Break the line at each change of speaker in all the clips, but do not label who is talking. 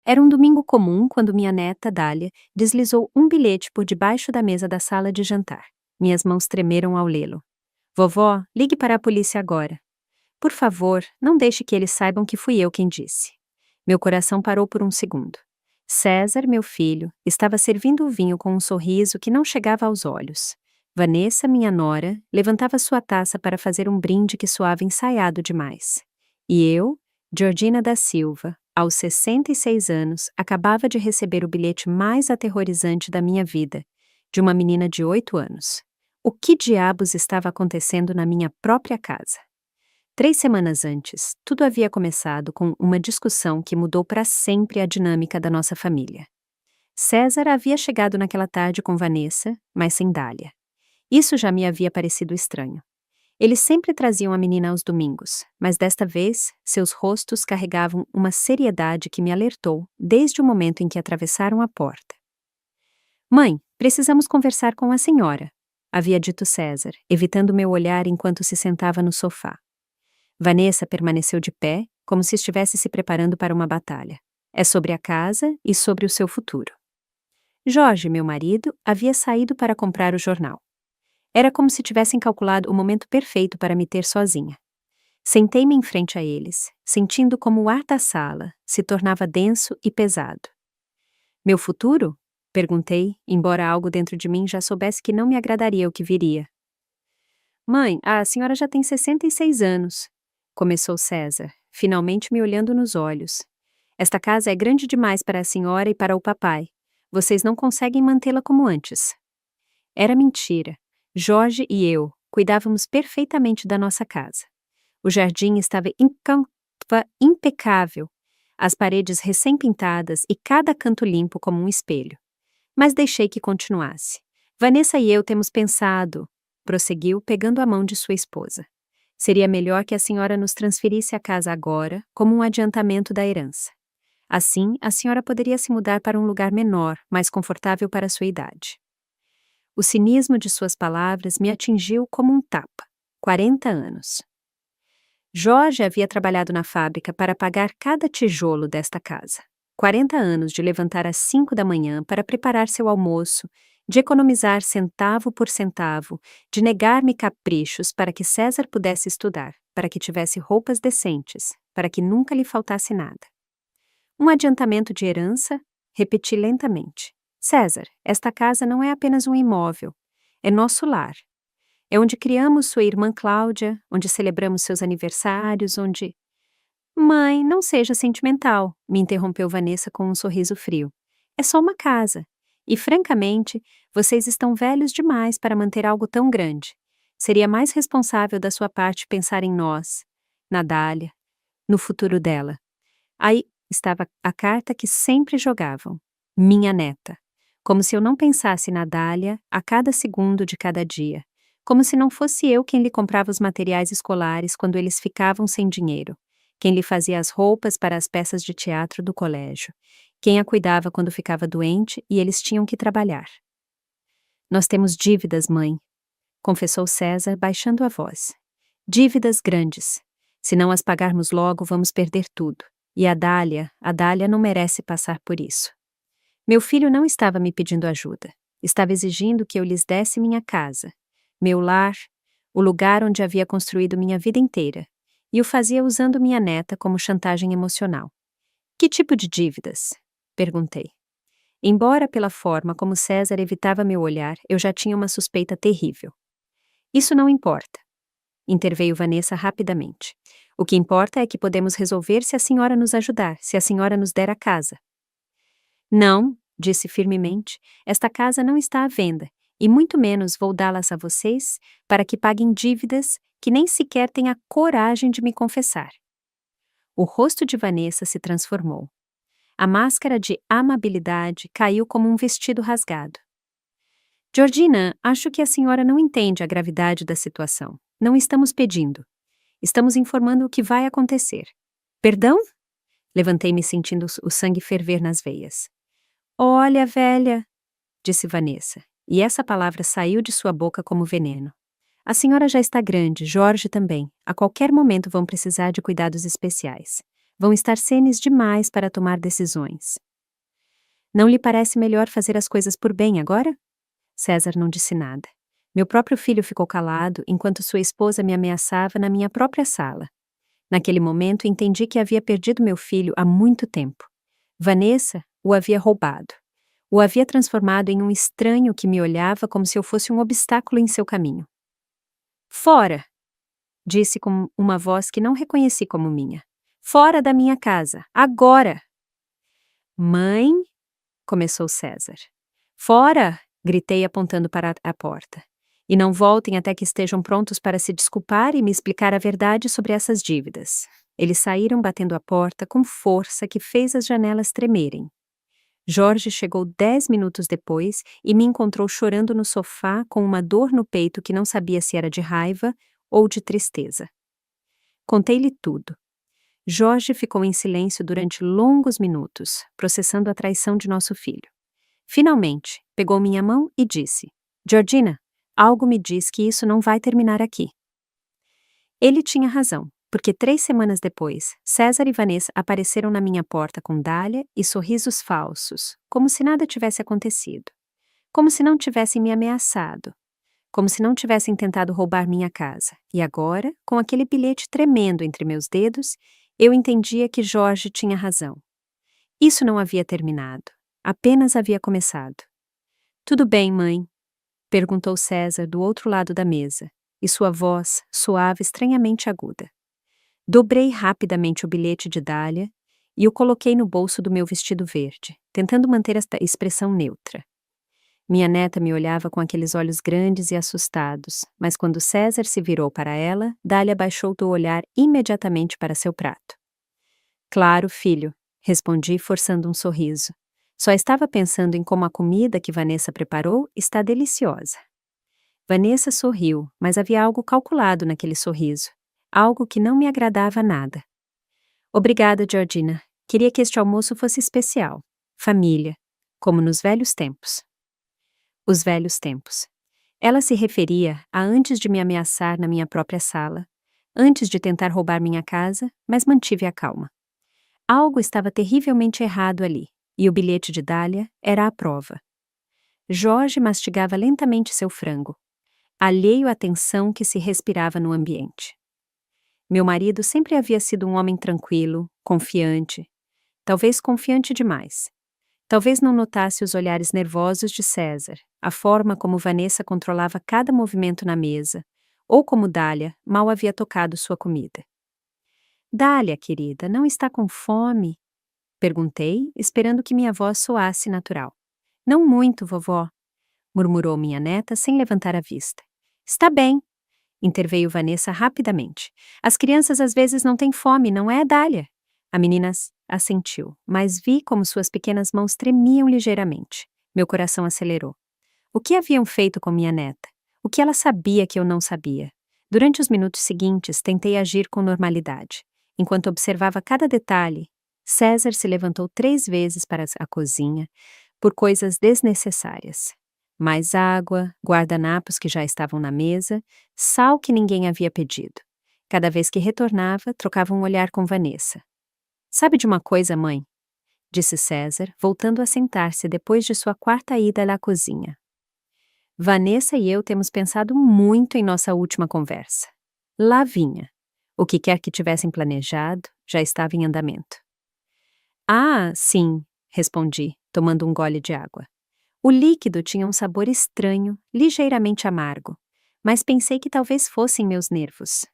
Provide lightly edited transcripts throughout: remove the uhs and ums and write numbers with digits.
Era um domingo comum quando minha neta, Dália, deslizou um bilhete por debaixo da mesa da sala de jantar. Minhas mãos tremeram ao lê-lo. Vovó, ligue para a polícia agora. Por favor, não deixe que eles saibam que fui eu quem disse. Meu coração parou por um segundo. César, meu filho, estava servindo o vinho com um sorriso que não chegava aos olhos. Vanessa, minha nora, levantava sua taça para fazer um brinde que soava ensaiado demais. E eu, Georgina da Silva, aos 66 anos, acabava de receber o bilhete mais aterrorizante da minha vida, de uma menina de 8 anos. O que diabos estava acontecendo na minha própria casa? 3 semanas antes, tudo havia começado com uma discussão que mudou para sempre a dinâmica da nossa família. César havia chegado naquela tarde com Vanessa, mas sem Dália. Isso já me havia parecido estranho. Eles sempre traziam a menina aos domingos, mas desta vez, seus rostos carregavam uma seriedade que me alertou desde o momento em que atravessaram a porta. Mãe, precisamos conversar com a senhora, havia dito César, evitando meu olhar enquanto se sentava no sofá. Vanessa permaneceu de pé, como se estivesse se preparando para uma batalha. É sobre a casa e sobre o seu futuro. Jorge, meu marido, havia saído para comprar o jornal. Era como se tivessem calculado o momento perfeito para me ter sozinha. Sentei-me em frente a eles, sentindo como o ar da sala se tornava denso e pesado. Meu futuro? Perguntei, embora algo dentro de mim já soubesse que não me agradaria o que viria. Mãe, a senhora já tem 66 anos, começou César, finalmente me olhando nos olhos. Esta casa é grande demais para a senhora e para o papai. Vocês não conseguem mantê-la como antes. Era mentira. Jorge e eu cuidávamos perfeitamente da nossa casa. O jardim estava impecável, as paredes recém-pintadas e cada canto limpo como um espelho. Mas deixei que continuasse. Vanessa e eu temos pensado, prosseguiu, pegando a mão de sua esposa. Seria melhor que a senhora nos transferisse a casa agora, como um adiantamento da herança. Assim, a senhora poderia se mudar para um lugar menor, mais confortável para sua idade. O cinismo de suas palavras me atingiu como um tapa. 40 anos. Jorge havia trabalhado na fábrica para pagar cada tijolo desta casa. 40 anos de levantar às 5 da manhã para preparar seu almoço, de economizar centavo por centavo, de negar-me caprichos para que César pudesse estudar, para que tivesse roupas decentes, para que nunca lhe faltasse nada. Um adiantamento de herança? Repeti lentamente. César, esta casa não é apenas um imóvel, é nosso lar. É onde criamos sua irmã Cláudia, onde celebramos seus aniversários, onde... Mãe, não seja sentimental, me interrompeu Vanessa com um sorriso frio. É só uma casa. E, francamente, vocês estão velhos demais para manter algo tão grande. Seria mais responsável da sua parte pensar em nós, na Dália, no futuro dela. Aí estava a carta que sempre jogavam. Minha neta. Como se eu não pensasse na Dália a cada segundo de cada dia. Como se não fosse eu quem lhe comprava os materiais escolares quando eles ficavam sem dinheiro. Quem lhe fazia as roupas para as peças de teatro do colégio. Quem a cuidava quando ficava doente e eles tinham que trabalhar. Nós temos dívidas, mãe, confessou César, baixando a voz. Dívidas grandes. Se não as pagarmos logo, vamos perder tudo. E a Dália não merece passar por isso. Meu filho não estava me pedindo ajuda. Estava exigindo que eu lhes desse minha casa, meu lar, o lugar onde havia construído minha vida inteira. E o fazia usando minha neta como chantagem emocional. Que tipo de dívidas? Perguntei. Embora pela forma como César evitava meu olhar, eu já tinha uma suspeita terrível. Isso não importa, interveio Vanessa rapidamente. O que importa é que podemos resolver se a senhora nos ajudar, se a senhora nos der a casa. Não, disse firmemente, esta casa não está à venda, e muito menos vou dá-las a vocês para que paguem dívidas que nem sequer têm a coragem de me confessar. O rosto de Vanessa se transformou. A máscara de amabilidade caiu como um vestido rasgado. Georgina, acho que a senhora não entende a gravidade da situação. Não estamos pedindo. Estamos informando o que vai acontecer. Perdão? Levantei-me sentindo o sangue ferver nas veias. Olha, velha, disse Vanessa, e essa palavra saiu de sua boca como veneno. A senhora já está grande, Jorge também. A qualquer momento vão precisar de cuidados especiais. Vão estar senes demais para tomar decisões. Não lhe parece melhor fazer as coisas por bem agora? César não disse nada. Meu próprio filho ficou calado enquanto sua esposa me ameaçava na minha própria sala. Naquele momento entendi que havia perdido meu filho há muito tempo. Vanessa o havia roubado. O havia transformado em um estranho que me olhava como se eu fosse um obstáculo em seu caminho. Fora! Disse com uma voz que não reconheci como minha. Fora da minha casa, agora! Mãe? Começou César. Fora! Gritei apontando para a porta. E não voltem até que estejam prontos para se desculpar e me explicar a verdade sobre essas dívidas. Eles saíram batendo a porta com força que fez as janelas tremerem. Jorge chegou 10 minutos depois e me encontrou chorando no sofá com uma dor no peito que não sabia se era de raiva ou de tristeza. Contei-lhe tudo. Jorge ficou em silêncio durante longos minutos, processando a traição de nosso filho. Finalmente, pegou minha mão e disse: Georgina, algo me diz que isso não vai terminar aqui. Ele tinha razão, porque 3 semanas depois, César e Vanessa apareceram na minha porta com Dália e sorrisos falsos, como se nada tivesse acontecido. Como se não tivessem me ameaçado. Como se não tivessem tentado roubar minha casa. E agora, com aquele bilhete tremendo entre meus dedos, eu entendia que Jorge tinha razão. Isso não havia terminado. Apenas havia começado. Tudo bem, mãe? Perguntou César do outro lado da mesa, e sua voz soava estranhamente aguda. Dobrei rapidamente o bilhete de Dália e o coloquei no bolso do meu vestido verde, tentando manter esta expressão neutra. Minha neta me olhava com aqueles olhos grandes e assustados, mas quando César se virou para ela, Dália baixou o olhar imediatamente para seu prato. Claro, filho, respondi forçando um sorriso. Só estava pensando em como a comida que Vanessa preparou está deliciosa. Vanessa sorriu, mas havia algo calculado naquele sorriso. Algo que não me agradava nada. Obrigada, Georgina. Queria que este almoço fosse especial. Família. Como nos velhos tempos. Os velhos tempos. Ela se referia a antes de me ameaçar na minha própria sala, antes de tentar roubar minha casa, mas mantive a calma. Algo estava terrivelmente errado ali. E o bilhete de Dália era a prova. Jorge mastigava lentamente seu frango, alheio à tensão que se respirava no ambiente. Meu marido sempre havia sido um homem tranquilo, confiante, talvez confiante demais. Talvez não notasse os olhares nervosos de César, a forma como Vanessa controlava cada movimento na mesa, ou como Dália mal havia tocado sua comida. Dália, querida, não está com fome? Perguntei, esperando que minha voz soasse natural. Não muito, vovó, murmurou minha neta sem levantar a vista. Está bem, interveio Vanessa rapidamente. As crianças às vezes não têm fome, não é, Dália? A menina assentiu, mas vi como suas pequenas mãos tremiam ligeiramente. Meu coração acelerou. O que haviam feito com minha neta? O que ela sabia que eu não sabia? Durante os minutos seguintes, tentei agir com normalidade. Enquanto observava cada detalhe, César se levantou 3 vezes para a cozinha, por coisas desnecessárias. Mais água, guardanapos que já estavam na mesa, sal que ninguém havia pedido. Cada vez que retornava, trocava um olhar com Vanessa. Sabe de uma coisa, mãe? Disse César, voltando a sentar-se depois de sua 4ª ida à cozinha. Vanessa e eu temos pensado muito em nossa última conversa. Lá vinha. O que quer que tivessem planejado, já estava em andamento. Ah, sim, respondi, tomando um gole de água. O líquido tinha um sabor estranho, ligeiramente amargo, mas pensei que talvez fossem meus nervos.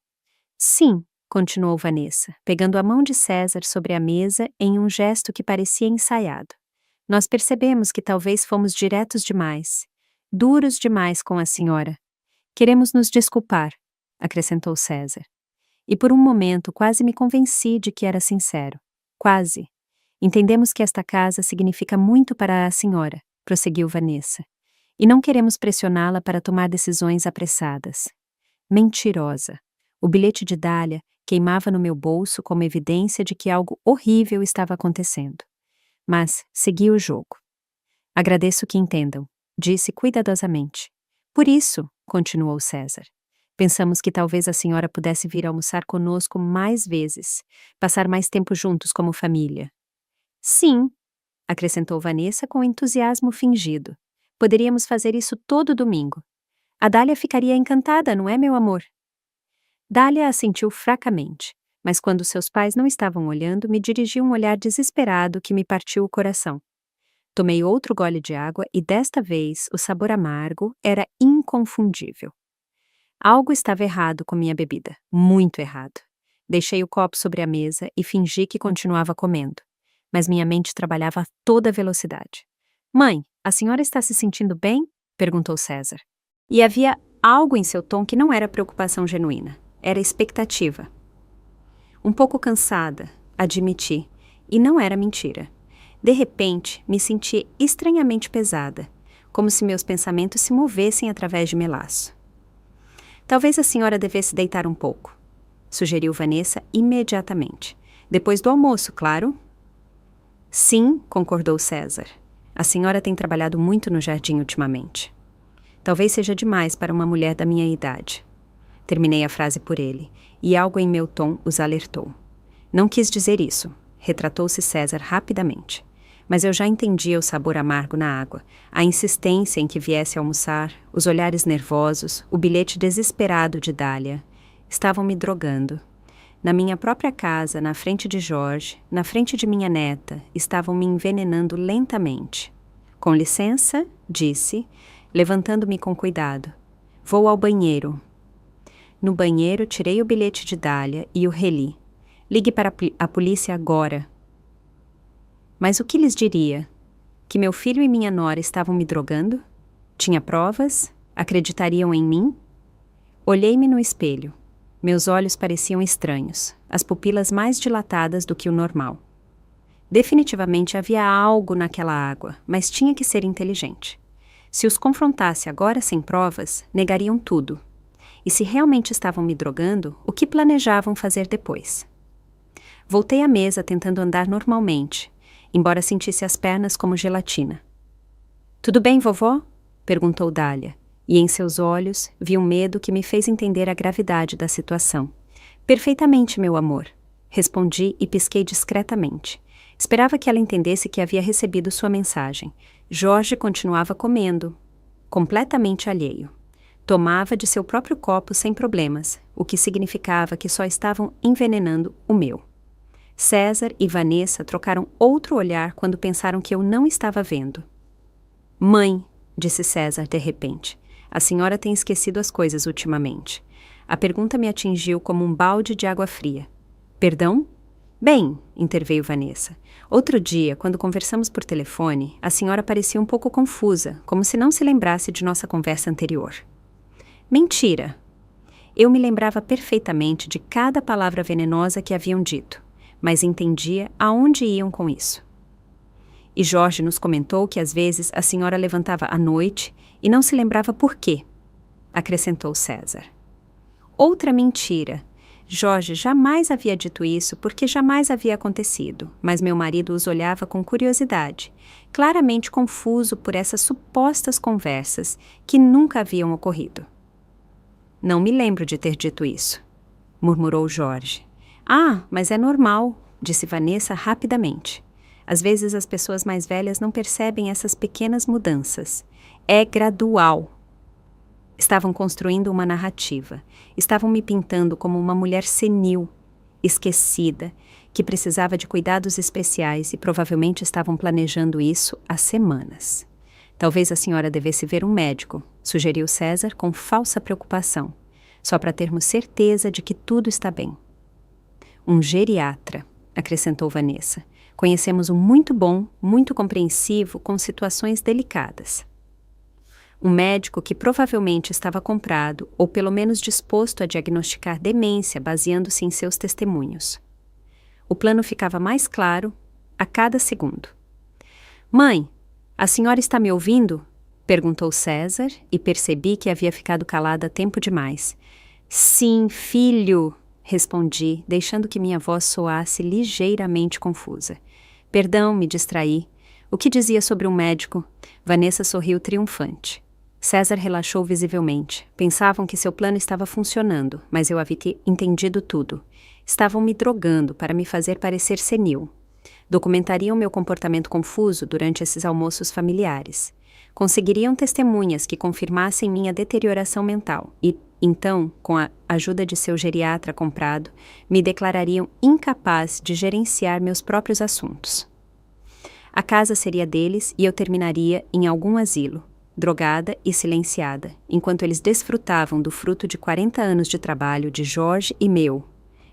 Sim, continuou Vanessa, pegando a mão de César sobre a mesa em um gesto que parecia ensaiado. Nós percebemos que talvez fomos diretos demais, duros demais com a senhora. Queremos nos desculpar, acrescentou César. E por um momento quase me convenci de que era sincero. Quase. Entendemos que esta casa significa muito para a senhora, prosseguiu Vanessa, e não queremos pressioná-la para tomar decisões apressadas. Mentirosa. O bilhete de Dália queimava no meu bolso como evidência de que algo horrível estava acontecendo. Mas segui o jogo. Agradeço que entendam, disse cuidadosamente. Por isso, continuou César, Pensamos que talvez a senhora pudesse vir almoçar conosco mais vezes, passar mais tempo juntos como família. Sim, acrescentou Vanessa com entusiasmo fingido. Poderíamos fazer isso todo domingo. A Dália ficaria encantada, não é, meu amor? Dália assentiu fracamente, mas quando seus pais não estavam olhando, me dirigiu um olhar desesperado que me partiu o coração. Tomei outro gole de água e desta vez o sabor amargo era inconfundível. Algo estava errado com minha bebida, muito errado. Deixei o copo sobre a mesa e fingi que continuava comendo, mas minha mente trabalhava a toda velocidade. Mãe, a senhora está se sentindo bem? Perguntou César. E havia algo em seu tom que não era preocupação genuína, era expectativa. Um pouco cansada, admiti, e não era mentira. De repente, me senti estranhamente pesada, como se meus pensamentos se movessem através de melaço. Talvez a senhora devesse deitar um pouco, sugeriu Vanessa imediatamente. Depois do almoço, claro. Sim, concordou César. A senhora tem trabalhado muito no jardim ultimamente. Talvez seja demais para uma mulher da minha idade. Terminei a frase por ele, e algo em meu tom os alertou. Não quis dizer isso, retratou-se César rapidamente. Mas eu já entendia o sabor amargo na água, a insistência em que viesse almoçar, os olhares nervosos, o bilhete desesperado de Dália. Estavam me drogando. Na minha própria casa, na frente de Jorge, na frente de minha neta, estavam me envenenando lentamente. Com licença, disse, levantando-me com cuidado. Vou ao banheiro. No banheiro, tirei o bilhete de Dália e o reli. Ligue para a polícia agora. Mas o que lhes diria? Que meu filho e minha nora estavam me drogando? Tinha provas? Acreditariam em mim? Olhei-me no espelho. Meus olhos pareciam estranhos, as pupilas mais dilatadas do que o normal. Definitivamente havia algo naquela água, mas tinha que ser inteligente. Se os confrontasse agora sem provas, negariam tudo. E se realmente estavam me drogando, o que planejavam fazer depois? Voltei à mesa tentando andar normalmente, embora sentisse as pernas como gelatina. Tudo bem, vovó? Perguntou Dália, e em seus olhos vi um medo que me fez entender a gravidade da situação. Perfeitamente, meu amor, respondi e pisquei discretamente. Esperava que ela entendesse que havia recebido sua mensagem. Jorge continuava comendo, completamente alheio. Tomava de seu próprio copo sem problemas, o que significava que só estavam envenenando o meu. César e Vanessa trocaram outro olhar quando pensaram que eu não estava vendo. Mãe, disse César de repente, a senhora tem esquecido as coisas ultimamente. A pergunta me atingiu como um balde de água fria. Perdão? Bem, interveio Vanessa. Outro dia, quando conversamos por telefone, a senhora parecia um pouco confusa, como se não se lembrasse de nossa conversa anterior. Mentira! Eu me lembrava perfeitamente de cada palavra venenosa que haviam dito, mas entendia aonde iam com isso. E Jorge nos comentou que às vezes a senhora levantava à noite e não se lembrava por quê, acrescentou César. Outra mentira! Jorge jamais havia dito isso porque jamais havia acontecido, mas meu marido os olhava com curiosidade, claramente confuso por essas supostas conversas que nunca haviam ocorrido. Não me lembro de ter dito isso, murmurou Jorge. Ah, mas é normal, disse Vanessa rapidamente. Às vezes as pessoas mais velhas não percebem essas pequenas mudanças. É gradual. Estavam construindo uma narrativa. Estavam me pintando como uma mulher senil, esquecida, que precisava de cuidados especiais e provavelmente estavam planejando isso há semanas. Talvez a senhora devesse ver um médico, sugeriu César com falsa preocupação, só para termos certeza de que tudo está bem. Um geriatra, acrescentou Vanessa. Conhecemos um muito bom, muito compreensivo com situações delicadas. Um médico que provavelmente estava comprado ou pelo menos disposto a diagnosticar demência baseando-se em seus testemunhos. O plano ficava mais claro a cada segundo. Mãe, a senhora está me ouvindo? Perguntou César e percebi que havia ficado calada tempo demais. Sim, filho, respondi, deixando que minha voz soasse ligeiramente confusa. Perdão, me distraí. O que dizia sobre um médico? Vanessa sorriu triunfante. César relaxou visivelmente. Pensavam que seu plano estava funcionando, mas eu havia entendido tudo. Estavam me drogando para me fazer parecer senil. Documentariam meu comportamento confuso durante esses almoços familiares. Conseguiriam testemunhas que confirmassem minha deterioração mental e, então, com a ajuda de seu geriatra comprado, me declarariam incapaz de gerenciar meus próprios assuntos. A casa seria deles e eu terminaria em algum asilo, drogada e silenciada, enquanto eles desfrutavam do fruto de 40 anos de trabalho de Jorge e meu.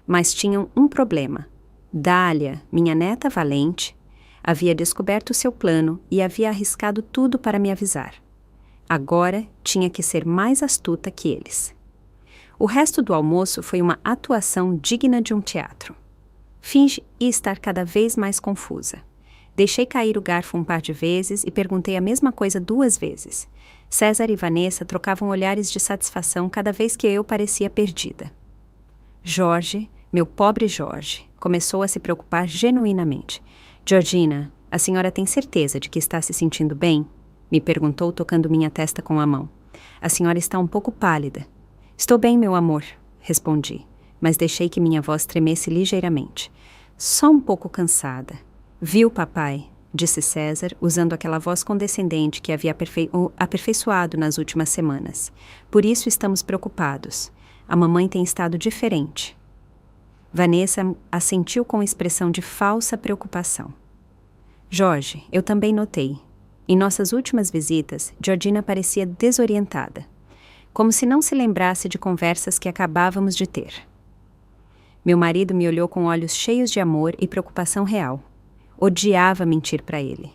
Mas tinham um problema. Dália, minha neta valente, havia descoberto seu plano e havia arriscado tudo para me avisar. Agora tinha que ser mais astuta que eles. O resto do almoço foi uma atuação digna de um teatro. Fingi estar cada vez mais confusa. Deixei cair o garfo um par de vezes e perguntei a mesma coisa 2 vezes. César e Vanessa trocavam olhares de satisfação cada vez que eu parecia perdida. Jorge, meu pobre Jorge, começou a se preocupar genuinamente. Georgina, a senhora tem certeza de que está se sentindo bem? Me perguntou, tocando minha testa com a mão. A senhora está um pouco pálida. Estou bem, meu amor, respondi, mas deixei que minha voz tremesse ligeiramente. Só um pouco cansada. Viu, papai? Disse César, usando aquela voz condescendente que havia aperfeiçoado nas últimas semanas. Por isso estamos preocupados. A mamãe tem estado diferente. Vanessa assentiu com expressão de falsa preocupação. Jorge, eu também notei. Em nossas últimas visitas, Georgina parecia desorientada, como se não se lembrasse de conversas que acabávamos de ter. Meu marido me olhou com olhos cheios de amor e preocupação real. Odiava mentir para ele.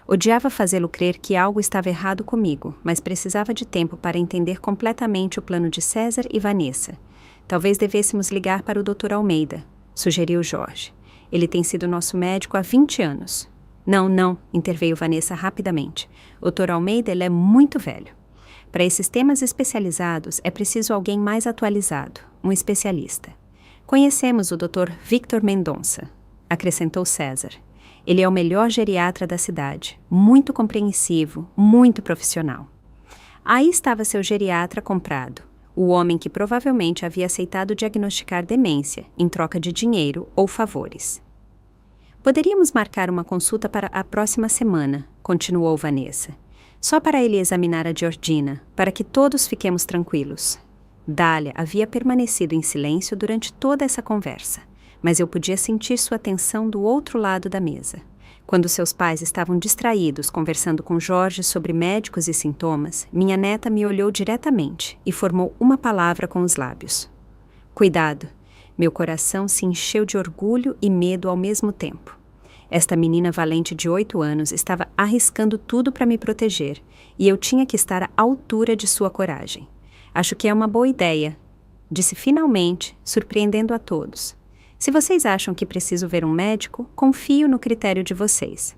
Odiava fazê-lo crer que algo estava errado comigo, mas precisava de tempo para entender completamente o plano de César e Vanessa. Talvez devêssemos ligar para o Dr. Almeida, sugeriu Jorge. Ele tem sido nosso médico há 20 anos. Não, interveio Vanessa rapidamente. O Dr. Almeida ele é muito velho. Para esses temas especializados é preciso alguém mais atualizado, um especialista. Conhecemos o Dr. Victor Mendonça, acrescentou César. Ele é o melhor geriatra da cidade, muito compreensivo, muito profissional. Aí estava seu geriatra comprado, o homem que provavelmente havia aceitado diagnosticar demência em troca de dinheiro ou favores. Poderíamos marcar uma consulta para a próxima semana, continuou Vanessa. Só para ele examinar a Georgina, para que todos fiquemos tranquilos. Dália havia permanecido em silêncio durante toda essa conversa, mas eu podia sentir sua atenção do outro lado da mesa. Quando seus pais estavam distraídos conversando com Jorge sobre médicos e sintomas, minha neta me olhou diretamente e formou uma palavra com os lábios. Cuidado! Meu coração se encheu de orgulho e medo ao mesmo tempo. Esta menina valente de 8 anos estava arriscando tudo para me proteger, e eu tinha que estar à altura de sua coragem. Acho que é uma boa ideia, disse finalmente, surpreendendo a todos. Se vocês acham que preciso ver um médico, confio no critério de vocês.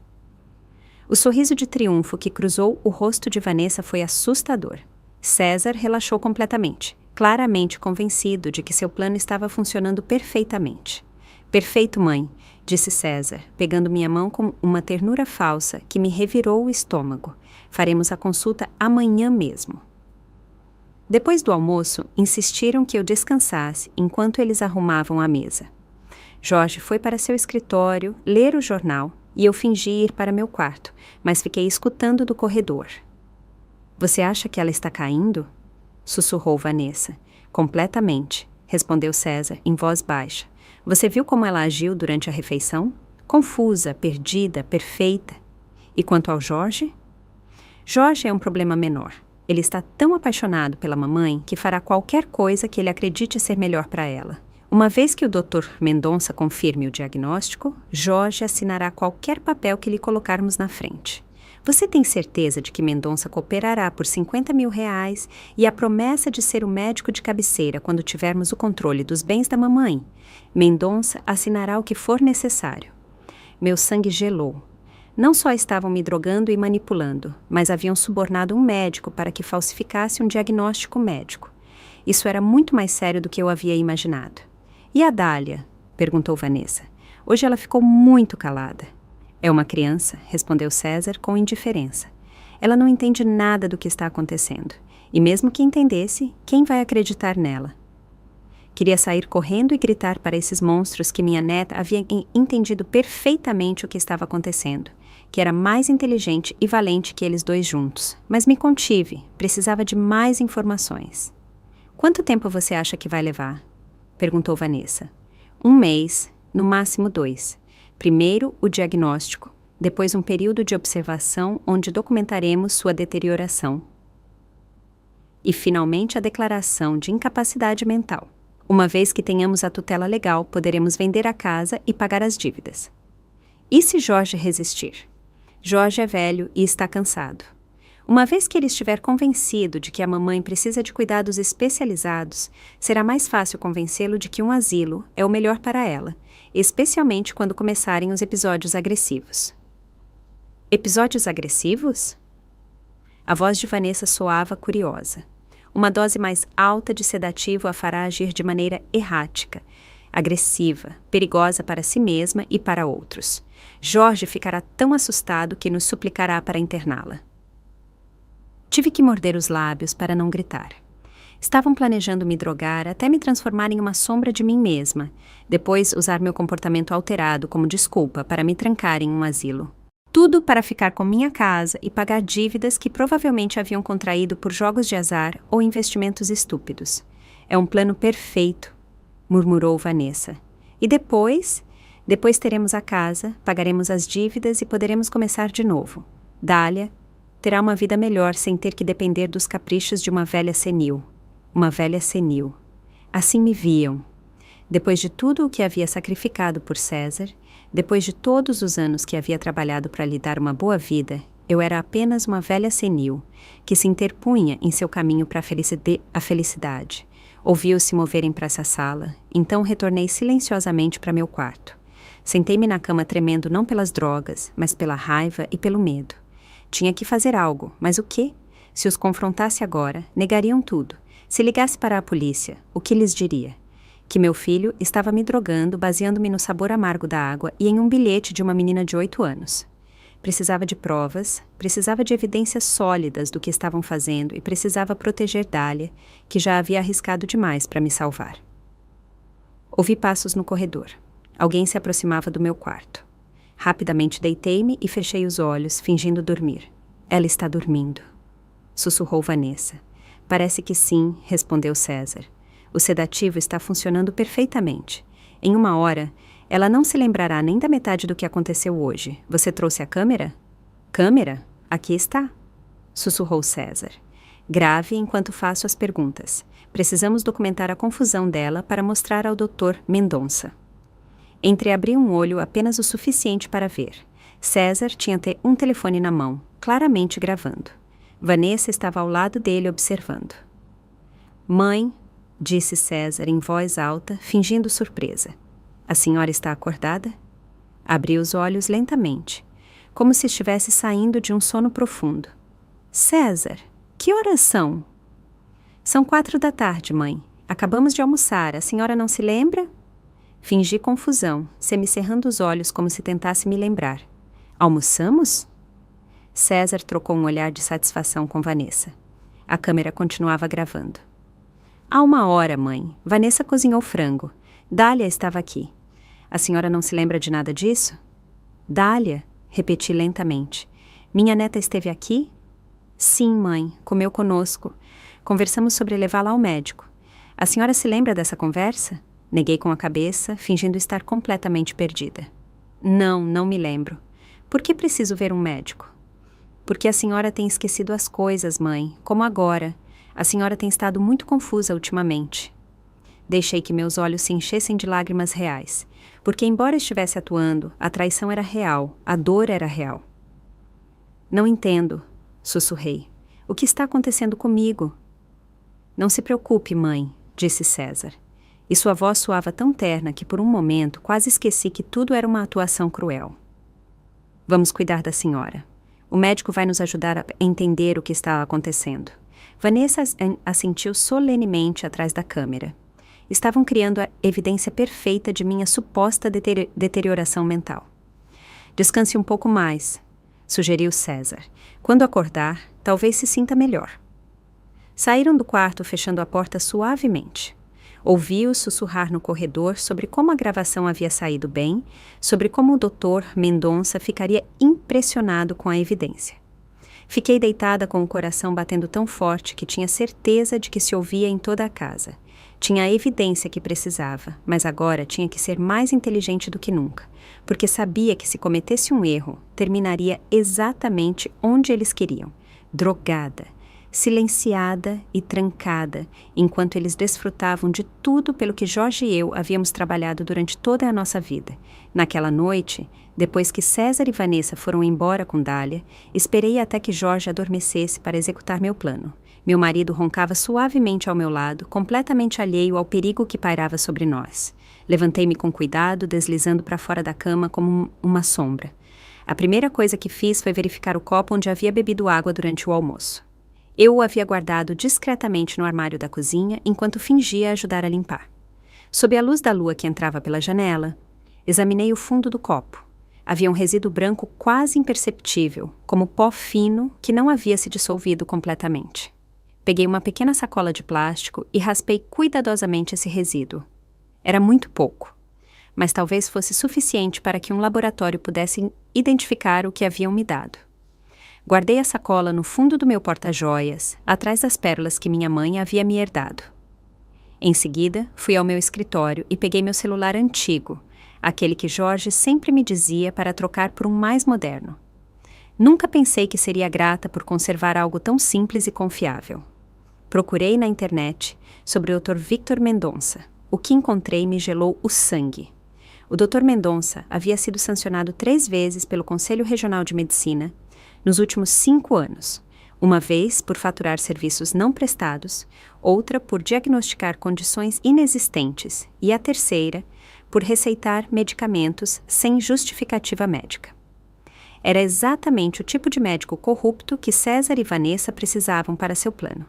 O sorriso de triunfo que cruzou o rosto de Vanessa foi assustador. César relaxou completamente, claramente convencido de que seu plano estava funcionando perfeitamente. Perfeito, mãe, disse César, pegando minha mão com uma ternura falsa que me revirou o estômago. Faremos a consulta amanhã mesmo. Depois do almoço, insistiram que eu descansasse enquanto eles arrumavam a mesa. Jorge foi para seu escritório ler o jornal e eu fingi ir para meu quarto, mas fiquei escutando do corredor. Você acha que ela está caindo? Sussurrou Vanessa. Completamente, respondeu César em voz baixa. Você viu como ela agiu durante a refeição? Confusa, perdida, perfeita. E quanto ao Jorge? Jorge é um problema menor. Ele está tão apaixonado pela mamãe que fará qualquer coisa que ele acredite ser melhor para ela. Uma vez que o Dr. Mendonça confirme o diagnóstico, Jorge assinará qualquer papel que lhe colocarmos na frente. Você tem certeza de que Mendonça cooperará por R$50 mil e a promessa de ser o médico de cabeceira quando tivermos o controle dos bens da mamãe? Mendonça assinará o que for necessário. Meu sangue gelou. Não só estavam me drogando e manipulando, mas haviam subornado um médico para que falsificasse um diagnóstico médico. Isso era muito mais sério do que eu havia imaginado. E a Dália? Perguntou Vanessa. Hoje ela ficou muito calada. É uma criança, respondeu César com indiferença. Ela não entende nada do que está acontecendo. E mesmo que entendesse, quem vai acreditar nela? Queria sair correndo e gritar para esses monstros que minha neta havia entendido perfeitamente o que estava acontecendo, que era mais inteligente e valente que eles dois juntos. Mas me contive, precisava de mais informações. Quanto tempo você acha que vai levar? Perguntou Vanessa. 1 mês, no máximo 2. Primeiro, o diagnóstico, depois um período de observação onde documentaremos sua deterioração. E, finalmente, a declaração de incapacidade mental. Uma vez que tenhamos a tutela legal, poderemos vender a casa e pagar as dívidas. E se Jorge resistir? Jorge é velho e está cansado. Uma vez que ele estiver convencido de que a mamãe precisa de cuidados especializados, será mais fácil convencê-lo de que um asilo é o melhor para ela, especialmente quando começarem os episódios agressivos. Episódios agressivos? A voz de Vanessa soava curiosa. Uma dose mais alta de sedativo a fará agir de maneira errática, agressiva, perigosa para si mesma e para outros. Jorge ficará tão assustado que nos suplicará para interná-la. Tive que morder os lábios para não gritar. Estavam planejando me drogar até me transformar em uma sombra de mim mesma, depois usar meu comportamento alterado como desculpa para me trancar em um asilo. Tudo para ficar com minha casa e pagar dívidas que provavelmente haviam contraído por jogos de azar ou investimentos estúpidos. É um plano perfeito, murmurou Vanessa. E depois teremos a casa, pagaremos as dívidas e poderemos começar de novo. Dália terá uma vida melhor sem ter que depender dos caprichos de uma velha senil. Uma velha senil. Assim me viam. Depois de tudo o que havia sacrificado por César, depois de todos os anos que havia trabalhado para lhe dar uma boa vida, eu era apenas uma velha senil, que se interpunha em seu caminho para a felicidade. Ouviu-se moverem para essa sala, então retornei silenciosamente para meu quarto. Sentei-me na cama tremendo não pelas drogas, mas pela raiva e pelo medo. Tinha que fazer algo, mas o quê? Se os confrontasse agora, negariam tudo. Se ligasse para a polícia, o que lhes diria? Que meu filho estava me drogando, baseando-me no sabor amargo da água e em um bilhete de uma menina de 8 anos. Precisava de provas, precisava de evidências sólidas do que estavam fazendo e precisava proteger Dália, que já havia arriscado demais para me salvar. Ouvi passos no corredor. Alguém se aproximava do meu quarto. Rapidamente deitei-me e fechei os olhos, fingindo dormir. Ela está dormindo, sussurrou Vanessa. Parece que sim, respondeu César. O sedativo está funcionando perfeitamente. Em 1 hora, ela não se lembrará nem da metade do que aconteceu hoje. Você trouxe a câmera? Câmera? Aqui está, sussurrou César. Grave enquanto faço as perguntas. Precisamos documentar a confusão dela para mostrar ao Dr. Mendonça. Entreabri um olho apenas o suficiente para ver. César tinha um telefone na mão, claramente gravando. Vanessa estava ao lado dele observando. Mãe, disse César em voz alta, fingindo surpresa. A senhora está acordada? Abri os olhos lentamente, como se estivesse saindo de um sono profundo. César, que horas são? São 4 da tarde, mãe. Acabamos de almoçar. A senhora não se lembra? Fingi confusão, semicerrando os olhos como se tentasse me lembrar. Almoçamos? César trocou um olhar de satisfação com Vanessa. A câmera continuava gravando. Há 1 hora, mãe. Vanessa cozinhou frango. Dália estava aqui. A senhora não se lembra de nada disso? Dália, repeti lentamente. Minha neta esteve aqui? Sim, mãe. Comeu conosco. Conversamos sobre levá-la ao médico. A senhora se lembra dessa conversa? Neguei com a cabeça, fingindo estar completamente perdida. Não me lembro. Por que preciso ver um médico? Porque a senhora tem esquecido as coisas, mãe, como agora. A senhora tem estado muito confusa ultimamente. Deixei que meus olhos se enchessem de lágrimas reais, porque embora estivesse atuando, a traição era real, a dor era real. Não entendo, sussurrei. O que está acontecendo comigo? Não se preocupe, mãe, disse César. E sua voz soava tão terna que por um momento quase esqueci que tudo era uma atuação cruel. Vamos cuidar da senhora. O médico vai nos ajudar a entender o que está acontecendo. Vanessa assentiu solenemente atrás da câmera. Estavam criando a evidência perfeita de minha suposta deterioração mental. Descanse um pouco mais, sugeriu César. Quando acordar, talvez se sinta melhor. Saíram do quarto fechando a porta suavemente. Ouvi-o sussurrar no corredor sobre como a gravação havia saído bem, sobre como o Dr. Mendonça ficaria impressionado com a evidência. Fiquei deitada com o coração batendo tão forte que tinha certeza de que se ouvia em toda a casa. Tinha a evidência que precisava, mas agora tinha que ser mais inteligente do que nunca, porque sabia que se cometesse um erro, terminaria exatamente onde eles queriam, drogada, silenciada e trancada, enquanto eles desfrutavam de tudo pelo que Jorge e eu havíamos trabalhado durante toda a nossa vida. Naquela noite, depois que César e Vanessa foram embora com Dália, esperei até que Jorge adormecesse para executar meu plano. Meu marido roncava suavemente ao meu lado, completamente alheio ao perigo que pairava sobre nós. Levantei-me com cuidado, deslizando para fora da cama como uma sombra. A primeira coisa que fiz foi verificar o copo onde havia bebido água durante o almoço. Eu o havia guardado discretamente no armário da cozinha enquanto fingia ajudar a limpar. Sob a luz da lua que entrava pela janela, examinei o fundo do copo. Havia um resíduo branco quase imperceptível, como pó fino que não havia se dissolvido completamente. Peguei uma pequena sacola de plástico e raspei cuidadosamente esse resíduo. Era muito pouco, mas talvez fosse suficiente para que um laboratório pudesse identificar o que haviam me dado. Guardei a sacola no fundo do meu porta-joias, atrás das pérolas que minha mãe havia me herdado. Em seguida, fui ao meu escritório e peguei meu celular antigo, aquele que Jorge sempre me dizia para trocar por um mais moderno. Nunca pensei que seria grata por conservar algo tão simples e confiável. Procurei na internet sobre o Dr. Victor Mendonça. O que encontrei me gelou o sangue. O Dr. Mendonça havia sido sancionado 3 vezes pelo Conselho Regional de Medicina nos últimos 5 anos, uma vez por faturar serviços não prestados, outra por diagnosticar condições inexistentes e a terceira por receitar medicamentos sem justificativa médica. Era exatamente o tipo de médico corrupto que César e Vanessa precisavam para seu plano.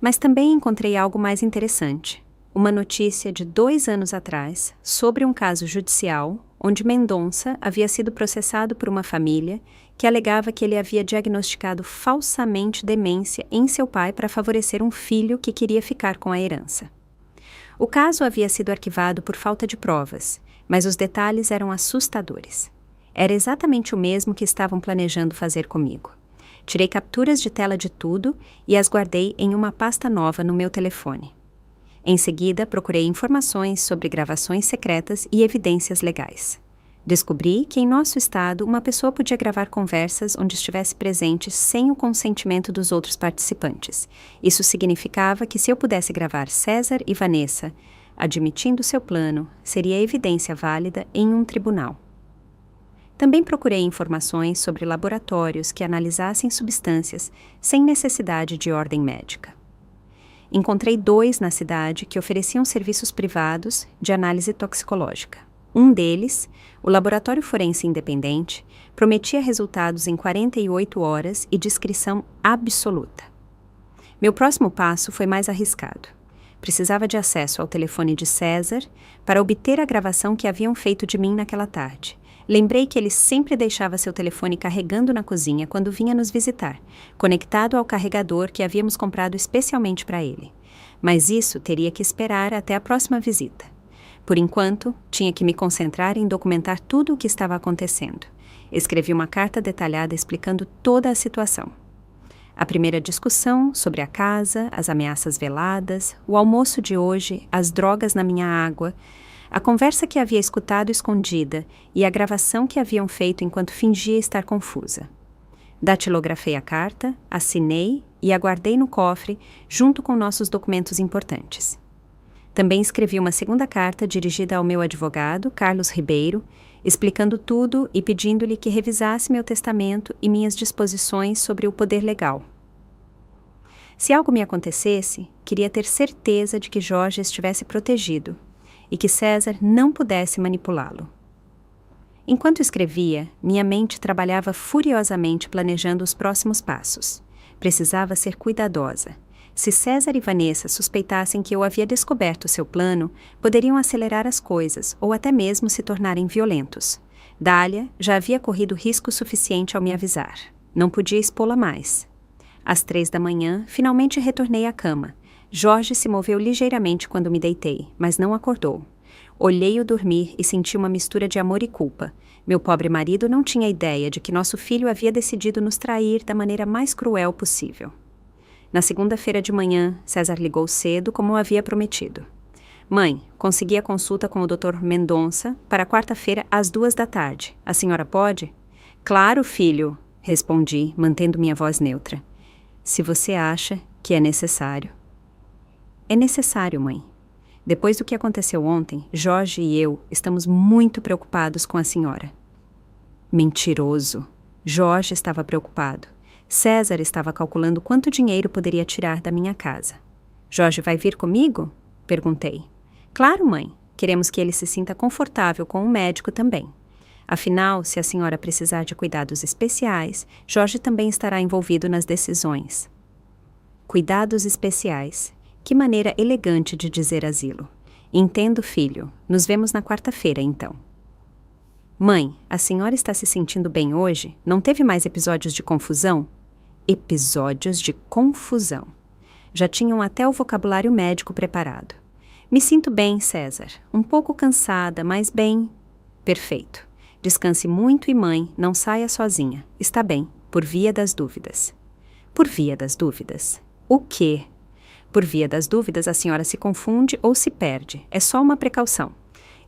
Mas também encontrei algo mais interessante. Uma notícia de 2 anos atrás sobre um caso judicial onde Mendonça havia sido processado por uma família que alegava que ele havia diagnosticado falsamente demência em seu pai para favorecer um filho que queria ficar com a herança. O caso havia sido arquivado por falta de provas, mas os detalhes eram assustadores. Era exatamente o mesmo que estavam planejando fazer comigo. Tirei capturas de tela de tudo e as guardei em uma pasta nova no meu telefone. Em seguida, procurei informações sobre gravações secretas e evidências legais. Descobri que em nosso estado uma pessoa podia gravar conversas onde estivesse presente sem o consentimento dos outros participantes. Isso significava que se eu pudesse gravar César e Vanessa admitindo seu plano, seria evidência válida em um tribunal. Também procurei informações sobre laboratórios que analisassem substâncias sem necessidade de ordem médica. Encontrei 2 na cidade que ofereciam serviços privados de análise toxicológica. Um deles, o Laboratório Forense Independente, prometia resultados em 48 horas e discrição absoluta. Meu próximo passo foi mais arriscado. Precisava de acesso ao telefone de César para obter a gravação que haviam feito de mim naquela tarde. Lembrei que ele sempre deixava seu telefone carregando na cozinha quando vinha nos visitar, conectado ao carregador que havíamos comprado especialmente para ele. Mas isso teria que esperar até a próxima visita. Por enquanto, tinha que me concentrar em documentar tudo o que estava acontecendo. Escrevi uma carta detalhada explicando toda a situação. A primeira discussão sobre a casa, as ameaças veladas, o almoço de hoje, as drogas na minha água, a conversa que havia escutado escondida e a gravação que haviam feito enquanto fingia estar confusa. Datilografei a carta, assinei e a guardei no cofre junto com nossos documentos importantes. Também escrevi uma segunda carta dirigida ao meu advogado, Carlos Ribeiro, explicando tudo e pedindo-lhe que revisasse meu testamento e minhas disposições sobre o poder legal. Se algo me acontecesse, queria ter certeza de que Jorge estivesse protegido e que César não pudesse manipulá-lo. Enquanto escrevia, minha mente trabalhava furiosamente planejando os próximos passos. Precisava ser cuidadosa. Se César e Vanessa suspeitassem que eu havia descoberto seu plano, poderiam acelerar as coisas ou até mesmo se tornarem violentos. Dália já havia corrido risco suficiente ao me avisar. Não podia expô-la mais. Às 3 da manhã, finalmente retornei à cama. Jorge se moveu ligeiramente quando me deitei, mas não acordou. Olhei-o dormir e senti uma mistura de amor e culpa. Meu pobre marido não tinha ideia de que nosso filho havia decidido nos trair da maneira mais cruel possível. Na segunda-feira de manhã, César ligou cedo, como havia prometido. Mãe, consegui a consulta com o Dr. Mendonça para quarta-feira às 2 da tarde. A senhora pode? Claro, filho, respondi, mantendo minha voz neutra. Se você acha que é necessário. É necessário, mãe. Depois do que aconteceu ontem, Jorge e eu estamos muito preocupados com a senhora. Mentiroso. Jorge estava preocupado. César estava calculando quanto dinheiro poderia tirar da minha casa. Jorge vai vir comigo? Perguntei. Claro, mãe. Queremos que ele se sinta confortável com o médico também. Afinal, se a senhora precisar de cuidados especiais, Jorge também estará envolvido nas decisões. Cuidados especiais. Que maneira elegante de dizer asilo. Entendo, filho. Nos vemos na quarta-feira, então. Mãe, a senhora está se sentindo bem hoje? Não teve mais episódios de confusão? Episódios de confusão. Já tinham até o vocabulário médico preparado. Me sinto bem, César. Um pouco cansada, mas bem. Perfeito. Descanse muito e, mãe, não saia sozinha. Está bem, por via das dúvidas. Por via das dúvidas? O quê? Por via das dúvidas, a senhora se confunde ou se perde. É só uma precaução.